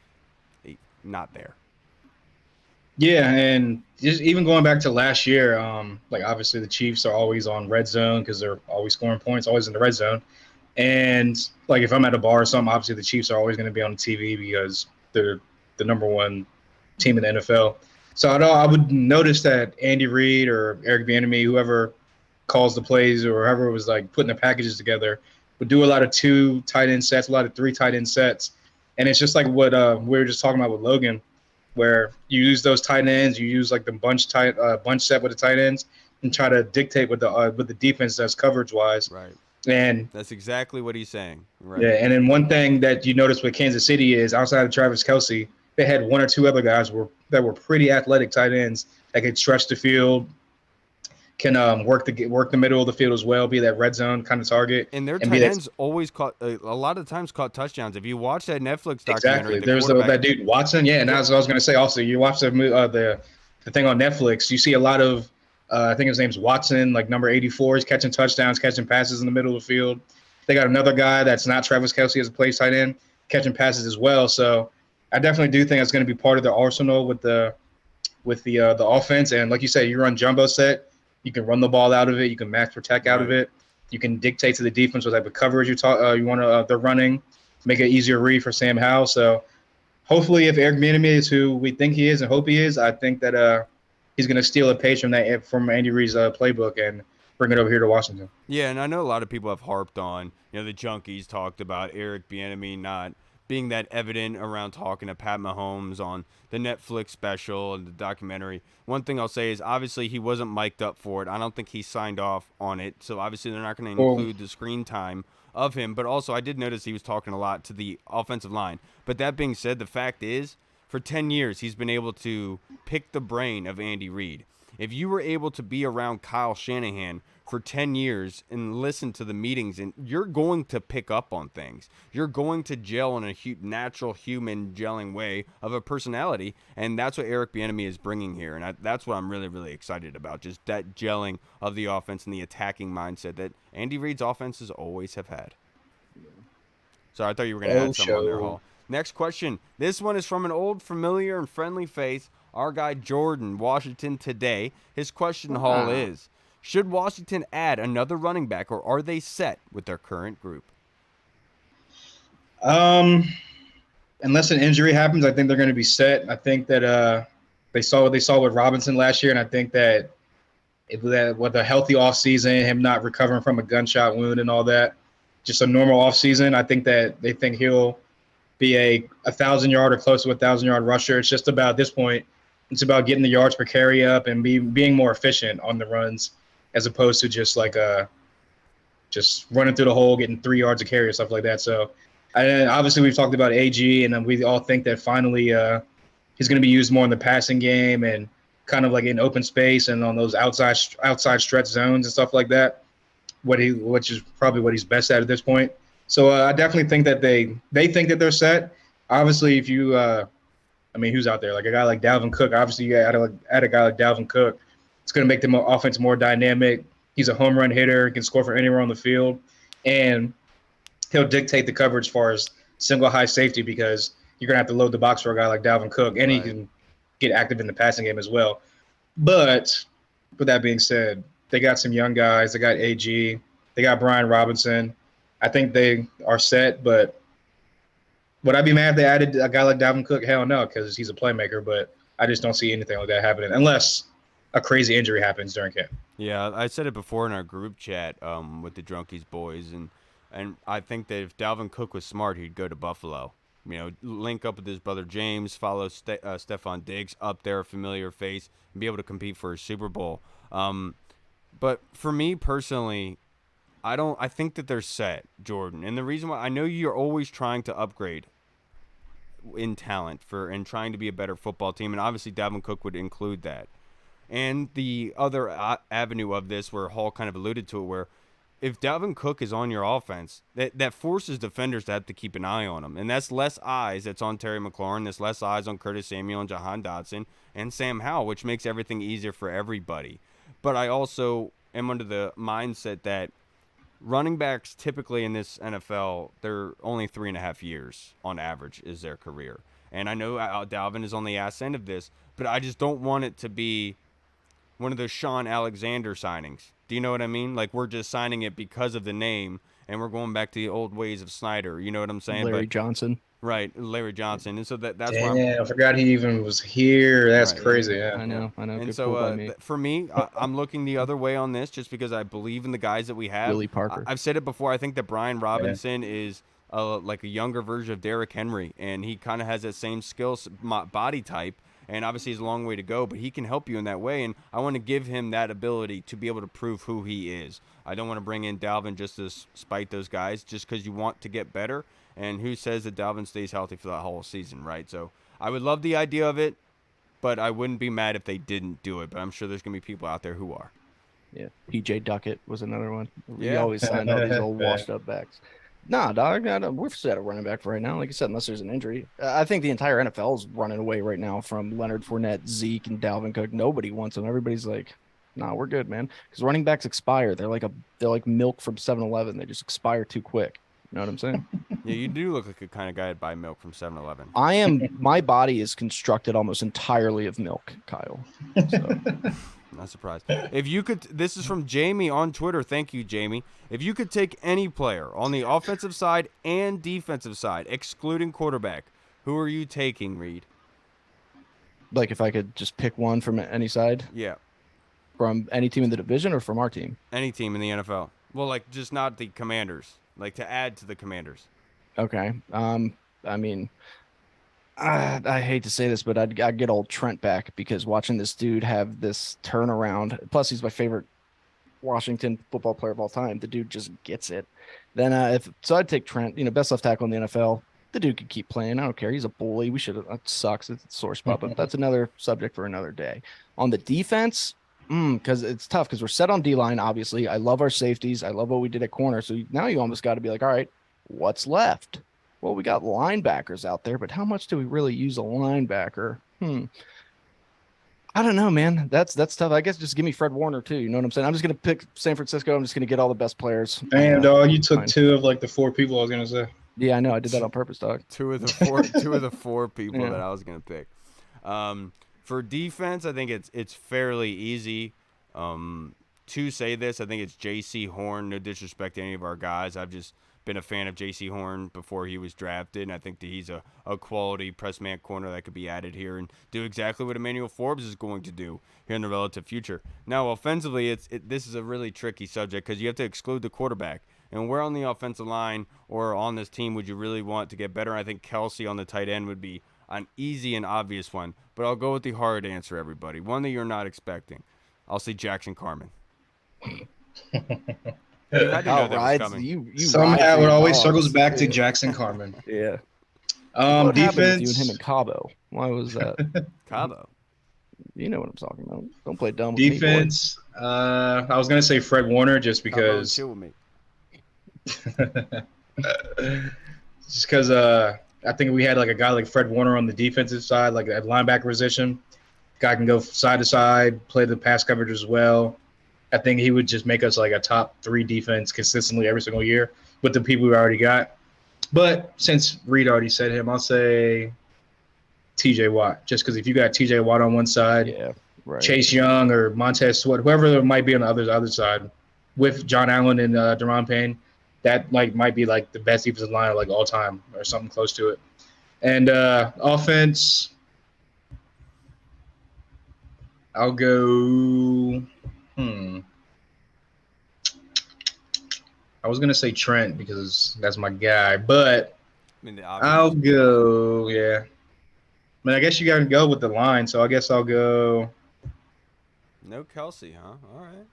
[SPEAKER 1] not there.
[SPEAKER 4] Yeah, and just even going back to last year, like obviously the Chiefs are always on red zone because they're always scoring points, always in the red zone. And like if I'm at a bar or something, obviously the Chiefs are always going to be on the TV because they're the number 1 team in the NFL. So I would notice that Andy Reid or Eric Bieniemy, whoever calls the plays or whoever was like putting the packages together, would do a lot of 2 tight end sets, a lot of 3 tight end sets. And it's just like what we were just talking about with Logan, where you use those tight ends, you use like the bunch set with the tight ends, and try to dictate what the defense does coverage wise.
[SPEAKER 1] Right.
[SPEAKER 4] And
[SPEAKER 1] that's exactly what he's saying. Right.
[SPEAKER 4] Yeah, and then one thing that you notice with Kansas City is outside of Travis Kelce, they had 1 or 2 other guys that were pretty athletic tight ends that could stretch the field, can work the middle of the field as well, be that red zone kind of target.
[SPEAKER 1] And their tight ends always caught a lot of times caught touchdowns. If you watch that Netflix documentary,
[SPEAKER 4] exactly. There's that dude Watson. Yeah, and that's what I was going to say. Also, you watch the thing on Netflix, you see a lot of I think his name's Watson, like number 84, is catching touchdowns, catching passes in the middle of the field. They got another guy that's not Travis Kelce as a play tight end, catching passes as well. So I definitely do think it's going to be part of their arsenal with the offense. And like you said, you run jumbo set, you can run the ball out of it, you can max protect out of it, you can dictate to the defense what type of coverage you want to they're running, make it easier read for Sam Howell. So hopefully, if Eric Bieniemy is who we think he is and hope he is, I think that he's going to steal a page from Andy Reid's playbook and bring it over here to Washington.
[SPEAKER 1] Yeah, and I know a lot of people have harped on, the junkies talked about Eric Bieniemy not being that evident around talking to Pat Mahomes on the Netflix special and the documentary. One thing I'll say is obviously he wasn't mic'd up for it. I don't think he signed off on it, so obviously they're not going to include the screen time of him. But also I did notice he was talking a lot to the offensive line. But that being said, the fact is, for 10 years he's been able to pick the brain of Andy Reid. If you were able to be around Kyle Shanahan for 10 years and listen to the meetings, and you're going to pick up on things. You're going to gel in a natural human gelling way of a personality, and that's what Eric Bieniemy is bringing here, and that's what I'm really, really excited about, just that gelling of the offense and the attacking mindset that Andy Reid's offenses always have had. So I thought you were going to add something on there, Hall. Next question. This one is from an old familiar and friendly face, our guy Jordan, Washington Today. His question, Hall, is, should Washington add another running back, or are they set with their current group?
[SPEAKER 4] Unless an injury happens, I think they're going to be set. I think that they saw what they saw with Robinson last year, and I think that with a healthy offseason, him not recovering from a gunshot wound and all that, just a normal offseason, I think that they think he'll be a 1,000-yard or close to 1,000-yard rusher. It's just about, at this point, it's about getting the yards per carry up and being more efficient on the runs, as opposed to just just running through the hole, getting 3 yards of carry or stuff like that. So obviously we've talked about AG, and we all think that finally he's going to be used more in the passing game and kind of like in open space and on those outside stretch zones and stuff like that, which is probably what he's best at this point. So I definitely think that they think that they're set. Obviously, if you who's out there? Like a guy like Dalvin Cook. Obviously, you add a guy like Dalvin Cook. It's going to make the offense more dynamic. He's a home run hitter. He can score from anywhere on the field. And he'll dictate the coverage as far as single high safety, because you're going to have to load the box for a guy like Dalvin Cook. And he can get active in the passing game as well. But with that being said, they got some young guys. They got AG. They got Brian Robinson. I think they are set, but would I be mad if they added a guy like Dalvin Cook? Hell no, because he's a playmaker, but I just don't see anything like that happening unless a crazy injury happens during camp.
[SPEAKER 1] Yeah, I said it before in our group chat with the Drunkies boys, and I think that if Dalvin Cook was smart, he'd go to Buffalo. Link up with his brother James, follow Stephon Diggs up there, a familiar face, and be able to compete for a Super Bowl. But for me personally, I think that they're set, Jordan. And the reason why, I know you're always trying to upgrade in talent and trying to be a better football team, and obviously Dalvin Cook would include that. And the other avenue of this, where Hall kind of alluded to it, where if Dalvin Cook is on your offense, that forces defenders to have to keep an eye on him. And that's less eyes that's on Terry McLaurin, that's less eyes on Curtis Samuel and Jahan Dotson and Sam Howell, which makes everything easier for everybody. But I also am under the mindset that running backs typically in this NFL, they're only 3.5 years on average is their career. And I know Dalvin is on the ass end of this, but I just don't want it to be one of those Sean Alexander signings. Do you know what I mean? Like, we're just signing it because of the name, and we're going back to the old ways of Snyder. You know what I'm saying?
[SPEAKER 3] Larry Johnson.
[SPEAKER 1] Right, Larry Johnson. And so that's
[SPEAKER 4] why
[SPEAKER 1] I
[SPEAKER 4] forgot he even was here. That's crazy. Yeah.
[SPEAKER 3] I know.
[SPEAKER 1] And
[SPEAKER 3] good
[SPEAKER 1] so for me, I'm looking the other way on this, just because I believe in the guys that we have.
[SPEAKER 3] Willie Parker.
[SPEAKER 1] I've said it before. I think that Brian Robinson is like a younger version of Derrick Henry, and he kind of has that same body type. And obviously he's a long way to go, but he can help you in that way. And I want to give him that ability to be able to prove who he is. I don't want to bring in Dalvin just to spite those guys, just because you want to get better. And who says that Dalvin stays healthy for that whole season, right? So I would love the idea of it, but I wouldn't be mad if they didn't do it. But I'm sure there's going to be people out there who are.
[SPEAKER 3] Yeah, P.J. Duckett was another one. We
[SPEAKER 1] Yeah.
[SPEAKER 3] always sign all these old washed-up backs. Nah, dog, we're set at running back for right now. Like I said, unless there's an injury. I think the entire NFL is running away right now from Leonard Fournette, Zeke, and Dalvin Cook. Nobody wants them. Everybody's like, nah, we're good, man. Because running backs expire. They're like milk from 7-Eleven. They just expire too quick. You know what I'm saying?
[SPEAKER 1] Yeah, you do look like a kind of guy that'd buy milk from 7-Eleven.
[SPEAKER 3] My body is constructed almost entirely of milk, Kyle. So.
[SPEAKER 1] Not surprised. If you could, this is from Jamie on Twitter. Thank you, Jamie. If you could take any player on the offensive side and defensive side, excluding quarterback, who are you taking, Reed?
[SPEAKER 3] Like if I could just pick one from any side?
[SPEAKER 1] Yeah.
[SPEAKER 3] From any team in the division or from our team?
[SPEAKER 1] Any team in the NFL. Well, like just not the Commanders. Like to add to the Commanders.
[SPEAKER 3] Okay. I mean, I hate to say this, but I'd get old Trent back because watching this dude have this turnaround. Plus, he's my favorite Washington football player of all time. The dude just gets it. Then I'd take Trent. You know, best left tackle in the NFL. The dude could keep playing. I don't care. He's a bully. That sucks. It's a sore spot, but that's another subject for another day. On the defense, because it's tough because we're set on D-line, obviously. I love our safeties. I love what we did at corner. So now you almost got to be like, all right, what's left? Well, we got linebackers out there, but how much do we really use a linebacker? I don't know, man. That's tough. I guess just give me Fred Warner too. You know what I'm saying? I'm just gonna pick San Francisco. I'm just gonna get all the best players.
[SPEAKER 4] Damn, dog, you took two of like the four people I was gonna say.
[SPEAKER 3] Yeah, I know. I did that on purpose, dog.
[SPEAKER 1] Two of the four people that I was gonna pick. For defense, I think it's fairly easy. To say this, I think it's J.C. Horn. No disrespect to any of our guys. I've just been a fan of J.C. Horn before he was drafted, and I think that he's a quality press man corner that could be added here and do exactly what Emmanuel Forbes is going to do here in the relative future. Now, offensively, this is a really tricky subject because you have to exclude the quarterback. And where on the offensive line or on this team would you really want to get better? I think Kelsey on the tight end would be an easy and obvious one, but I'll go with the hard answer, everybody. One that you're not expecting. I'll say Jackson Carman. You had to know that was coming.
[SPEAKER 3] You
[SPEAKER 4] somehow it always circles back to Jackson Carman.
[SPEAKER 3] Yeah.
[SPEAKER 4] Defense.
[SPEAKER 3] With you and him in Cabo. Why was that?
[SPEAKER 1] Cabo.
[SPEAKER 3] You know what I'm talking about. Don't play dumb.
[SPEAKER 4] Defense. With me, I was gonna say Fred Warner just because.
[SPEAKER 1] Chill with me.
[SPEAKER 4] Just because I think we had like a guy like Fred Warner on the defensive side, like at linebacker position. Guy can go side to side, play the pass coverage as well. I think he would just make us like a top 3 defense consistently every single year with the people we already got. But since Reed already said him, I'll say TJ Watt. Just because if you got TJ Watt on one side,
[SPEAKER 3] yeah, right.
[SPEAKER 4] Chase Young or Montez Sweat, whoever might be on the other side, with John Allen and Deron Payne, that like might be like the best defensive line of like all time or something close to it. And offense, I'll go. I was gonna say Trent because that's my guy, but I'll go. Yeah, I mean, I guess you gotta go with the line, so I guess I'll go.
[SPEAKER 1] No Kelsey, huh? All right.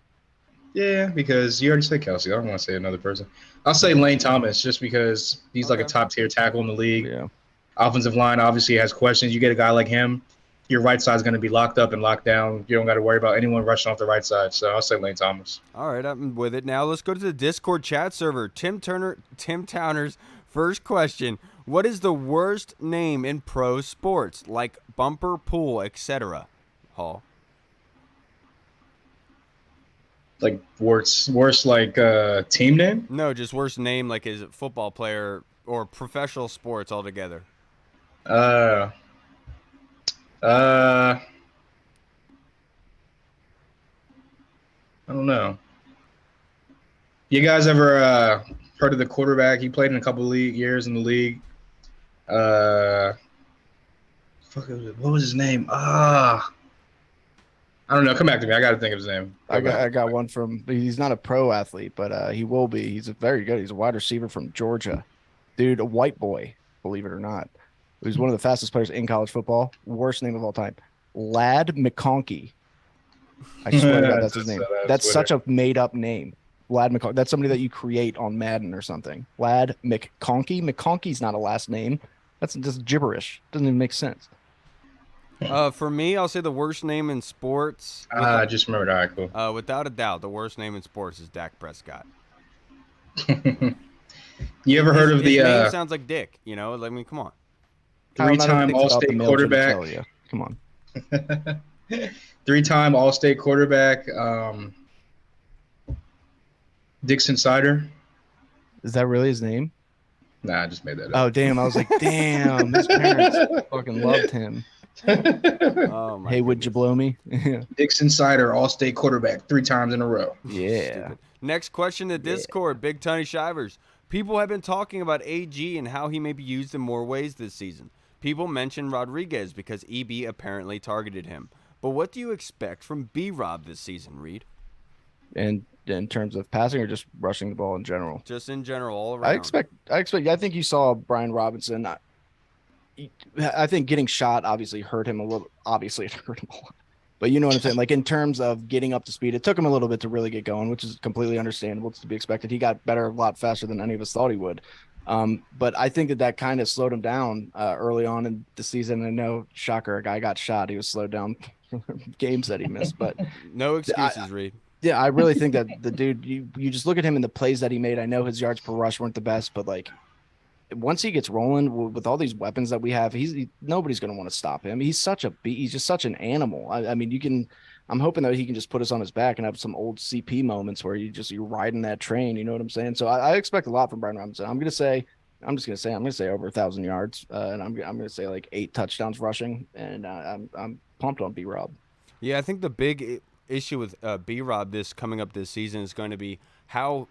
[SPEAKER 4] Yeah, because you already said Kelsey. I don't want to say another person. I'll say Lane Thomas just because he's like a top tier tackle in the league.
[SPEAKER 3] Yeah.
[SPEAKER 4] Offensive line obviously has questions. You get a guy like him, your right side's going to be locked up and locked down. You don't got to worry about anyone rushing off the right side. So I'll say Lane Thomas.
[SPEAKER 1] All right, I'm with it. Now let's go to the Discord chat server. Tim Towner's first question. What is the worst name in pro sports, like bumper, pool, etc.? Hall.
[SPEAKER 4] Like worst like team name?
[SPEAKER 1] No, just worst name like is it football player or professional sports altogether.
[SPEAKER 4] I don't know. You guys ever heard of the quarterback? He played in a couple of years in the league. What was his name? I don't know. Come back to me. I got to think of his name.
[SPEAKER 3] I got one from. He's not a pro athlete, but he will be. He's very good. He's a wide receiver from Georgia, dude. A white boy, believe it or not. He was one of the fastest players in college football. Worst name of all time, Lad McConkey. I swear to God, that's his name. That's such a made-up name. Lad McConkey. That's somebody that you create on Madden or something. Lad McConkey. McConkey's not a last name. That's just gibberish. Doesn't even make sense.
[SPEAKER 1] For me, I'll say the worst name in sports.
[SPEAKER 4] I just remembered. All right, cool.
[SPEAKER 1] Without a doubt, the worst name in sports is Dak Prescott.
[SPEAKER 4] You ever heard of
[SPEAKER 1] his name sounds like Dick, you know? I mean, come on.
[SPEAKER 4] 3-time All-State quarterback.
[SPEAKER 3] Come on.
[SPEAKER 4] Three-time All-State quarterback, Dixon Sider.
[SPEAKER 3] Is that really his name?
[SPEAKER 4] Nah, I just made that
[SPEAKER 3] Oh,
[SPEAKER 4] up.
[SPEAKER 3] damn. I was like, damn, his parents fucking loved him.
[SPEAKER 1] Oh my
[SPEAKER 3] Hey, would you
[SPEAKER 1] goodness.
[SPEAKER 3] blow me?
[SPEAKER 4] Dixon Sider, All-State quarterback, 3 times in a row.
[SPEAKER 3] Yeah.
[SPEAKER 1] Stupid. Next question to Discord, Big Tony Shivers. People have been talking about AG and how he may be used in more ways this season. People mention Rodriguez because EB apparently targeted him. But what do you expect from B-Rob this season, Reed?
[SPEAKER 3] And in terms of passing or just rushing the ball in general?
[SPEAKER 1] Just in general, all around.
[SPEAKER 3] I expect. I think you saw Brian Robinson. I think getting shot obviously hurt him a little. Obviously, it hurt him a lot. But you know what I'm saying? Like in terms of getting up to speed, it took him a little bit to really get going, which is completely understandable. It's to be expected. He got better a lot faster than any of us thought he would. But I think that kind of slowed him down early on in the season. I know, shocker, a guy got shot. He was slowed down games that he missed. But
[SPEAKER 1] no excuses, Reed.
[SPEAKER 3] yeah, I really think that the dude, you just look at him and the plays that he made. I know his yards per rush weren't the best, but like once he gets rolling with all these weapons that we have, nobody's going to want to stop him. He's such a he's just such an animal. I mean, I'm hoping that he can just put us on his back and have some old CP moments where you're riding that train. You know what I'm saying? So I expect a lot from Brian Robinson. I'm going to say over 1,000 yards, and I'm going to say like 8 touchdowns rushing, and I'm pumped on B-Rob.
[SPEAKER 1] Yeah, I think the big issue with B-Rob coming up this season is going to be how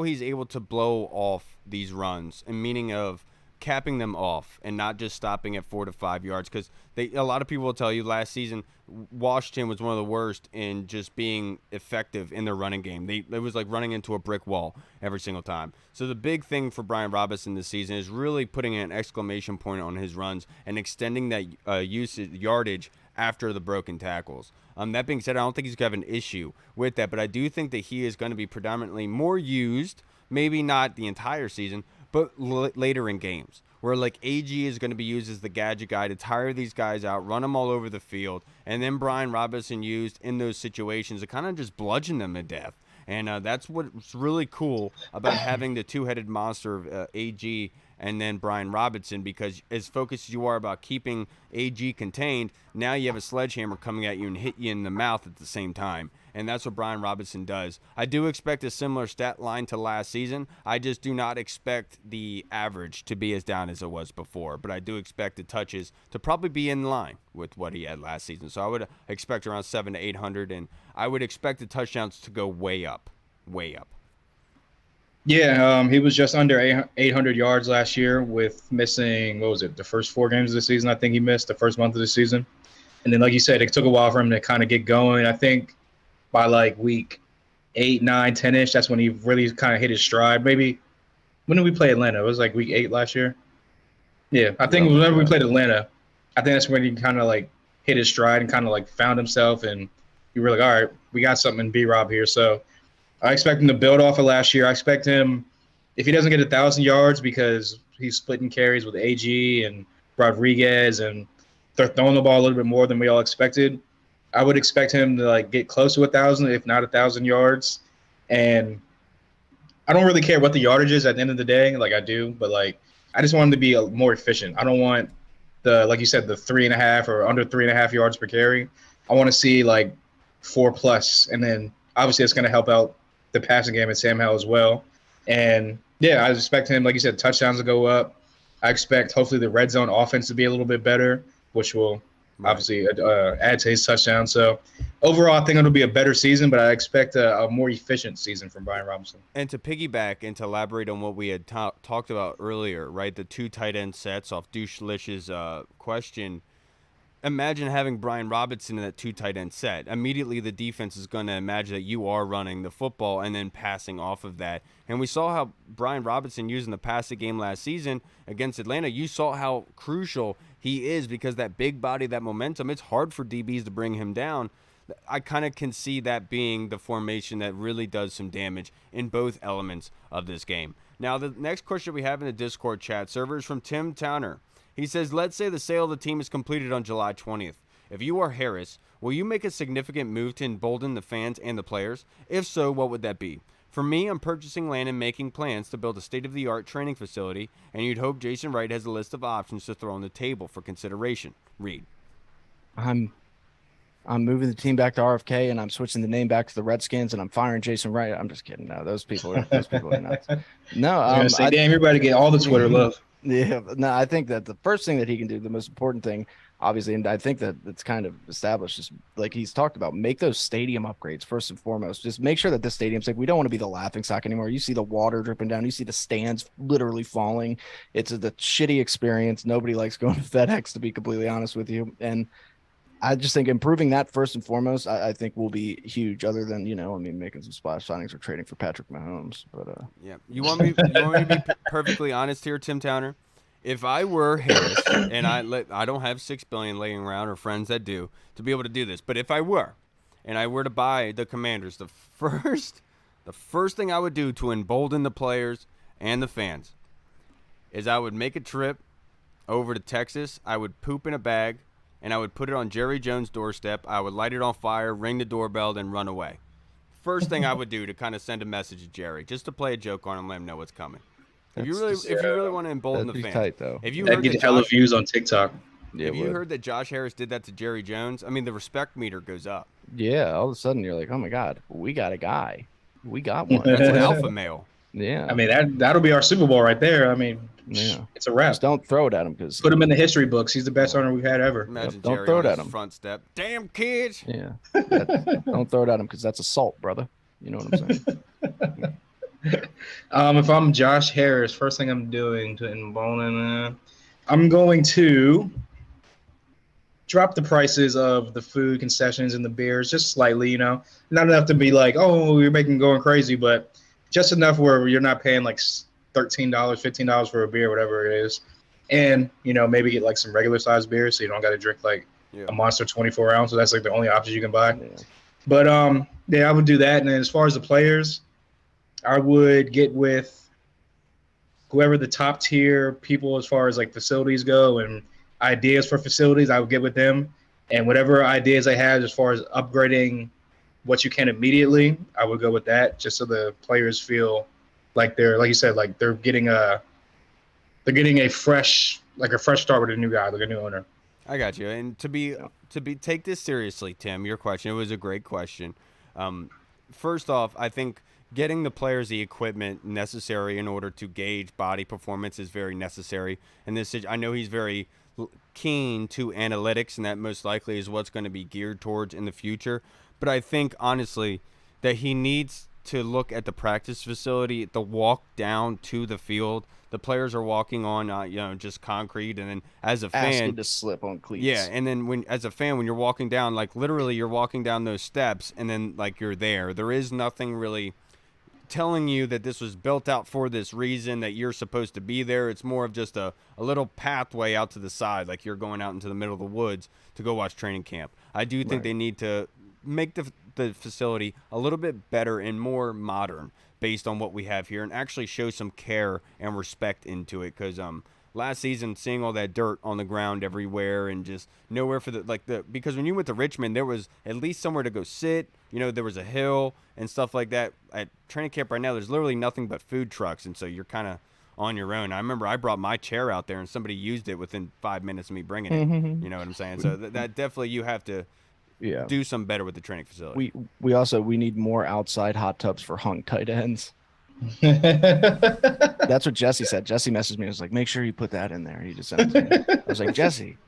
[SPEAKER 1] he's able to blow off these runs, and meaning of capping them off and not just stopping at 4 to 5 yards, because a lot of people will tell you last season Washington was one of the worst in just being effective in their running game. It was like running into a brick wall every single time. So the big thing for Brian Robinson this season is really putting an exclamation point on his runs and extending that yardage after the broken tackles. That being said, I don't think he's going to have an issue with that, but I do think that he is going to be predominantly more used, maybe not the entire season, but later in games, where like AG is going to be used as the gadget guy to tire these guys out, run them all over the field, and then Brian Robinson used in those situations to kind of just bludgeon them to death. And that's what's really cool about having the two-headed monster of AG and then Brian Robinson, because as focused as you are about keeping AG contained, now you have a sledgehammer coming at you and hit you in the mouth at the same time. And that's what Brian Robinson does. I do expect a similar stat line to last season. I just do not expect the average to be as down as it was before. But I do expect the touches to probably be in line with what he had last season. So I would expect around 700 to 800, and I would expect the touchdowns to go way up, way up.
[SPEAKER 4] Yeah, he was just under 800 yards last year with missing, the first 4 games of the season. I think he missed the first month of the season. And then, like you said, it took a while for him to kind of get going. I think by like week 8, 9, 10-ish, that's when he really kind of hit his stride. Maybe, when did we play Atlanta? It was like week 8 last year. Yeah, I think whenever we played Atlanta, I think that's when he kind of like hit his stride and kind of like found himself. And you were like, all right, we got something in B-Rob here. So I expect him to build off of last year. I expect him, if he doesn't get 1,000 yards because he's splitting carries with AG and Rodriguez and they're throwing the ball a little bit more than we all expected, I would expect him to like get close to 1,000, if not 1,000 yards. And I don't really care what the yardage is at the end of the day, like I do, but like I just want him to be more efficient. I don't want like you said, the 3.5 or under 3.5 yards per carry. I want to see like 4+, and then obviously it's going to help out the passing game at Sam Howell as well. And yeah, I expect him, like you said, touchdowns to go up. I expect hopefully the red zone offense to be a little bit better, which will obviously add to his touchdown. So overall, I think it'll be a better season, but I expect a more efficient season from Brian Robinson.
[SPEAKER 1] And to piggyback and to elaborate on what we had talked about earlier, right, the 2 tight end sets off Douche Lish's question, imagine having Brian Robinson in that 2 tight end set. Immediately the defense is going to imagine that you are running the football and then passing off of that. And we saw how Brian Robinson used in the passing game last season against Atlanta. You saw how crucial he is because that big body, that momentum, it's hard for DBs to bring him down. I kind of can see that being the formation that really does some damage in both elements of this game. Now, the next question we have in the Discord chat server is from Tim Towner. He says, let's say the sale of the team is completed on July 20th. If you are Harris, will you make a significant move to embolden the fans and the players? If so, what would that be? For me, I'm purchasing land and making plans to build a state-of-the-art training facility, and you'd hope Jason Wright has a list of options to throw on the table for consideration. Read.
[SPEAKER 3] I'm moving the team back to RFK and I'm switching the name back to the Redskins and I'm firing Jason Wright. I'm just kidding. No, those people are nuts. No,
[SPEAKER 4] I was gonna say, damn, you're about to get all the Twitter love.
[SPEAKER 3] Yeah, no, I think that the first thing that he can do, the most important thing, obviously, and I think that it's kind of established, is like he's talked about, make those stadium upgrades first and foremost. Just make sure that this stadium's like, we don't want to be the laughing stock anymore. You see the water dripping down, you see the stands literally falling. It's the shitty experience. Nobody likes going to FedEx, to be completely honest with you. And I just think improving that first and foremost, I think will be huge. Other than making some splash signings or trading for Patrick Mahomes. But
[SPEAKER 1] yeah, you want me to be perfectly honest here, Tim Towner? If I were Harris and I don't have $6 billion laying around or friends that do to be able to do this, but if I were, and I were to buy the Commanders, the first thing I would do to embolden the players and the fans is I would make a trip over to Texas. I would poop in a bag. And I would put it on Jerry Jones' doorstep. I would light it on fire, ring the doorbell, then run away. First thing I would do to kind of send a message to Jerry, just to play a joke on him, let him know what's coming. If you really want to embolden the fans,
[SPEAKER 3] tight, though.
[SPEAKER 1] If you
[SPEAKER 4] That
[SPEAKER 1] heard
[SPEAKER 4] get hella views on TikTok.
[SPEAKER 3] Yeah,
[SPEAKER 1] if you heard that Josh Harris did that to Jerry Jones, I mean, the respect meter goes up.
[SPEAKER 3] Yeah, all of a sudden you're like, oh my God, we got a guy. We got one.
[SPEAKER 1] That's an alpha male.
[SPEAKER 3] Yeah.
[SPEAKER 4] I mean, that'll be our Super Bowl right there. I mean, it's a wrap.
[SPEAKER 3] Just don't throw it at him, because
[SPEAKER 4] put him in the history books. He's the best owner we've had ever.
[SPEAKER 1] Imagine
[SPEAKER 3] don't
[SPEAKER 1] Jerry
[SPEAKER 3] throw
[SPEAKER 1] on
[SPEAKER 3] it at
[SPEAKER 1] his
[SPEAKER 3] him.
[SPEAKER 1] front step. Damn kids.
[SPEAKER 3] Yeah. Don't throw it at him, because that's assault, brother. You know what I'm saying?
[SPEAKER 4] If I'm Josh Harris, first thing I'm doing to embolden, I'm going to drop the prices of the food concessions and the beers just slightly. Not enough to be like, oh, you're going crazy, but just enough where you're not paying like $13, $15 for a beer, whatever it is. And, maybe get like some regular size beer so you don't got to drink like a Monster 24 ounce. So that's like the only option you can buy. Yeah. But, I would do that. And then as far as the players, I would get with whoever the top tier people as far as like facilities go and ideas for facilities, I would get with them. And whatever ideas I had as far as upgrading what you can immediately, I would go with that, just so the players feel like they're, like you said, like they're getting a fresh start with a new guy, like a new owner.
[SPEAKER 1] I got you. And take this seriously, Tim, your question, it was a great question. First off, I think getting the players the equipment necessary in order to gauge body performance is very necessary. And I know he's very keen to analytics, and that most likely is what's going to be geared towards in the future. But I think, honestly, that he needs to look at the practice facility, the walk down to the field. The players are walking on, just concrete, and then as a fan,
[SPEAKER 3] asking to slip on cleats.
[SPEAKER 1] Yeah, and then as a fan, when you're walking down, like literally, you're walking down those steps, and then like you're there. There is nothing really telling you that this was built out for this reason, that you're supposed to be there. It's more of just a little pathway out to the side, like you're going out into the middle of the woods to go watch training camp. I do think they need to make the facility a little bit better and more modern based on what we have here, and actually show some care and respect into it, because last season, seeing all that dirt on the ground everywhere and just nowhere for because when you went to Richmond, there was at least somewhere to go sit. There was a hill and stuff like that. At training camp right now, there's literally nothing but food trucks, and so you're kind of on your own. I remember I brought my chair out there, and somebody used it within 5 minutes of me bringing it. You know what I'm saying? So that definitely, you have to do some better with the training facility.
[SPEAKER 3] We need more outside hot tubs for hung tight ends. That's what Jesse said. Jesse messaged me. I was like, make sure you put that in there. He just sent it to me. I was like, Jesse,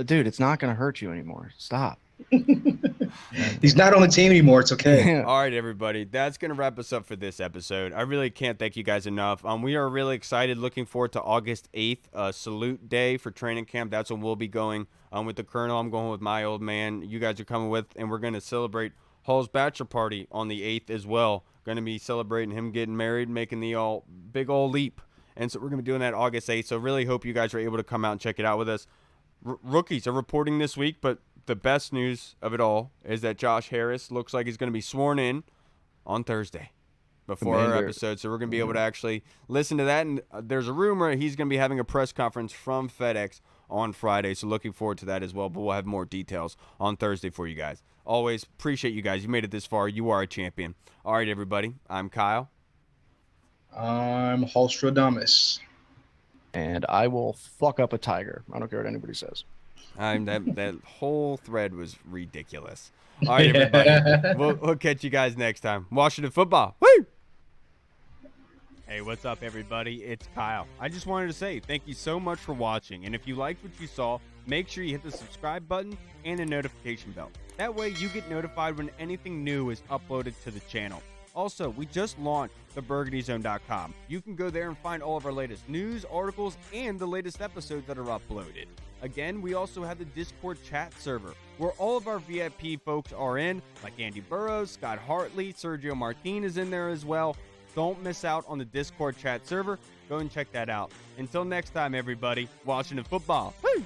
[SPEAKER 3] dude, it's not going to hurt you anymore. Stop.
[SPEAKER 4] He's not on the team anymore. It's okay.
[SPEAKER 1] All right, everybody. That's going to wrap us up for this episode. I really can't thank you guys enough. We are really excited, looking forward to August 8th, salute day for training camp. That's when we'll be going with the Colonel. I'm going with my old man. You guys are coming with, and we're going to celebrate Hall's bachelor party on the 8th as well. Going to be celebrating him getting married, making the big old leap. And so we're going to be doing that August 8th. So really hope you guys are able to come out and check it out with us. Rookies are reporting this week, but the best news of it all is that Josh Harris looks like he's going to be sworn in on Thursday before our episode. So we're going to be able to actually listen to that. And there's a rumor he's going to be having a press conference from FedEx on Friday. So looking forward to that as well. But we'll have more details on Thursday for you guys. Always appreciate you guys. You made it this far. You are a champion. All right, everybody. I'm Kyle.
[SPEAKER 4] I'm Holstradamus.
[SPEAKER 3] And I will fuck up a tiger. I don't care what anybody says.
[SPEAKER 1] That whole thread was ridiculous. All right, everybody. We'll catch you guys next time. Washington football. Woo! Hey, what's up, everybody? It's Kyle. I just wanted to say thank you so much for watching. And if you liked what you saw, make sure you hit the subscribe button and the notification bell. That way you get notified when anything new is uploaded to the channel. Also, we just launched the BurgundyZone.com. You can go there and find all of our latest news, articles, and the latest episodes that are uploaded. Again, we also have the Discord chat server, where all of our VIP folks are in, like Andy Burrows, Scott Hartley, Sergio Martin is in there as well. Don't miss out on the Discord chat server. Go and check that out. Until next time, everybody, Washington football. Woo!